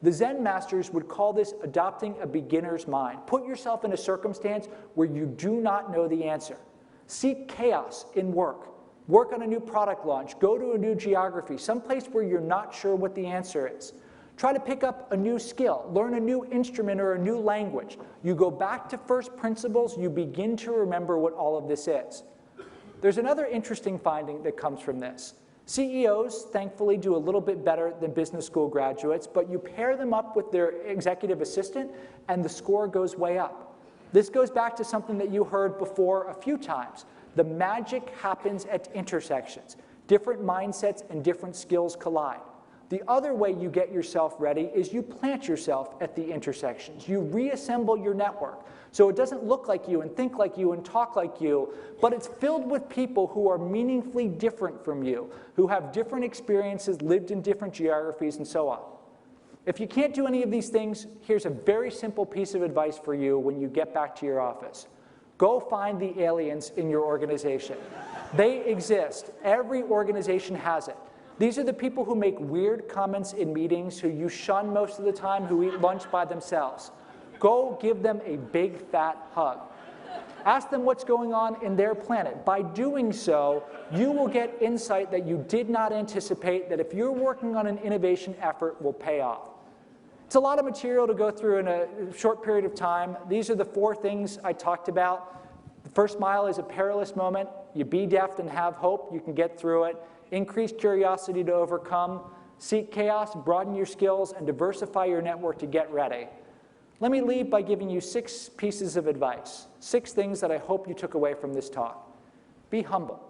The Zen masters would call this adopting a beginner's mind. Put yourself in a circumstance where you do not know the answer. Seek chaos in work. Work on a new product launch. Go to a new geography, someplace where you're not sure what the answer is. Try to pick up a new skill. Learn a new instrument or a new language. You go back to first principles. You begin to remember what all of this is. There's another interesting finding that comes from this. CEOs, thankfully, do a little bit better than business school graduates, but you pair them up with their executive assistant, and the score goes way up. This goes back to something that you heard before a few times. The magic happens at intersections. Different mindsets and different skills collide. The other way you get yourself ready is you plant yourself at the intersections. You reassemble your network so it doesn't look like you and think like you and talk like you, but it's filled with people who are meaningfully different from you, who have different experiences, lived in different geographies, and so on. If you can't do any of these things, here's a very simple piece of advice for you when you get back to your office. Go find the aliens in your organization. They exist. Every organization has it. These are the people who make weird comments in meetings, who you shun most of the time, who eat lunch by themselves. Go give them a big, fat hug. Ask them what's going on in their planet. By doing so, you will get insight that you did not anticipate, that if you're working on an innovation effort, will pay off. It's a lot of material to go through in a short period of time. These are the 4 things I talked about. The first mile is a perilous moment. You be deft and have hope. You can get through it. Increase curiosity to overcome. Seek chaos, broaden your skills, and diversify your network to get ready. Let me leave by giving you 6 pieces of advice, 6 things that I hope you took away from this talk. Be humble.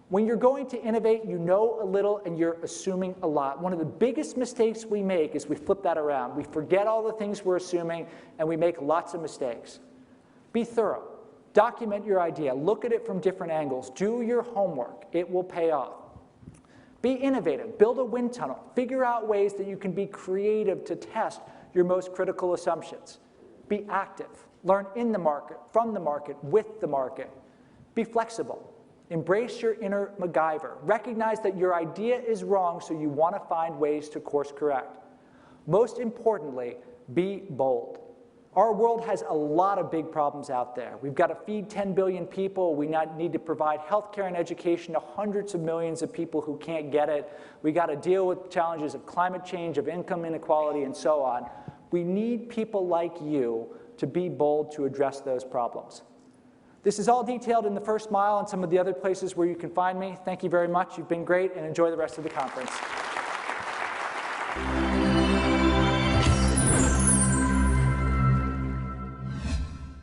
When you're going to innovate, you know a little and you're assuming a lot. One of the biggest mistakes we make is we flip that around. We forget all the things we're assuming, and we make lots of mistakes. Be thorough. Document your idea. Look at it from different angles. Do your homework. It will pay off. Be innovative. Build a wind tunnel. Figure out ways that you can be creative to test your most critical assumptions. Be active. Learn in the market, from the market, with the market. Be flexible. Embrace your inner MacGyver. Recognize that your idea is wrong, so you want to find ways to course correct. Most importantly, be bold. Our world has a lot of big problems out there. We've got to feed 10 billion people. We need to provide healthcare and education to hundreds of millions of people who can't get it. We got to deal with challenges of climate change, of income inequality, and so on. We need people like you to be bold to address those problems. This is all detailed in the first mile and some of the other places where you can find me. Thank you very much. You've been great, and enjoy the rest of the conference.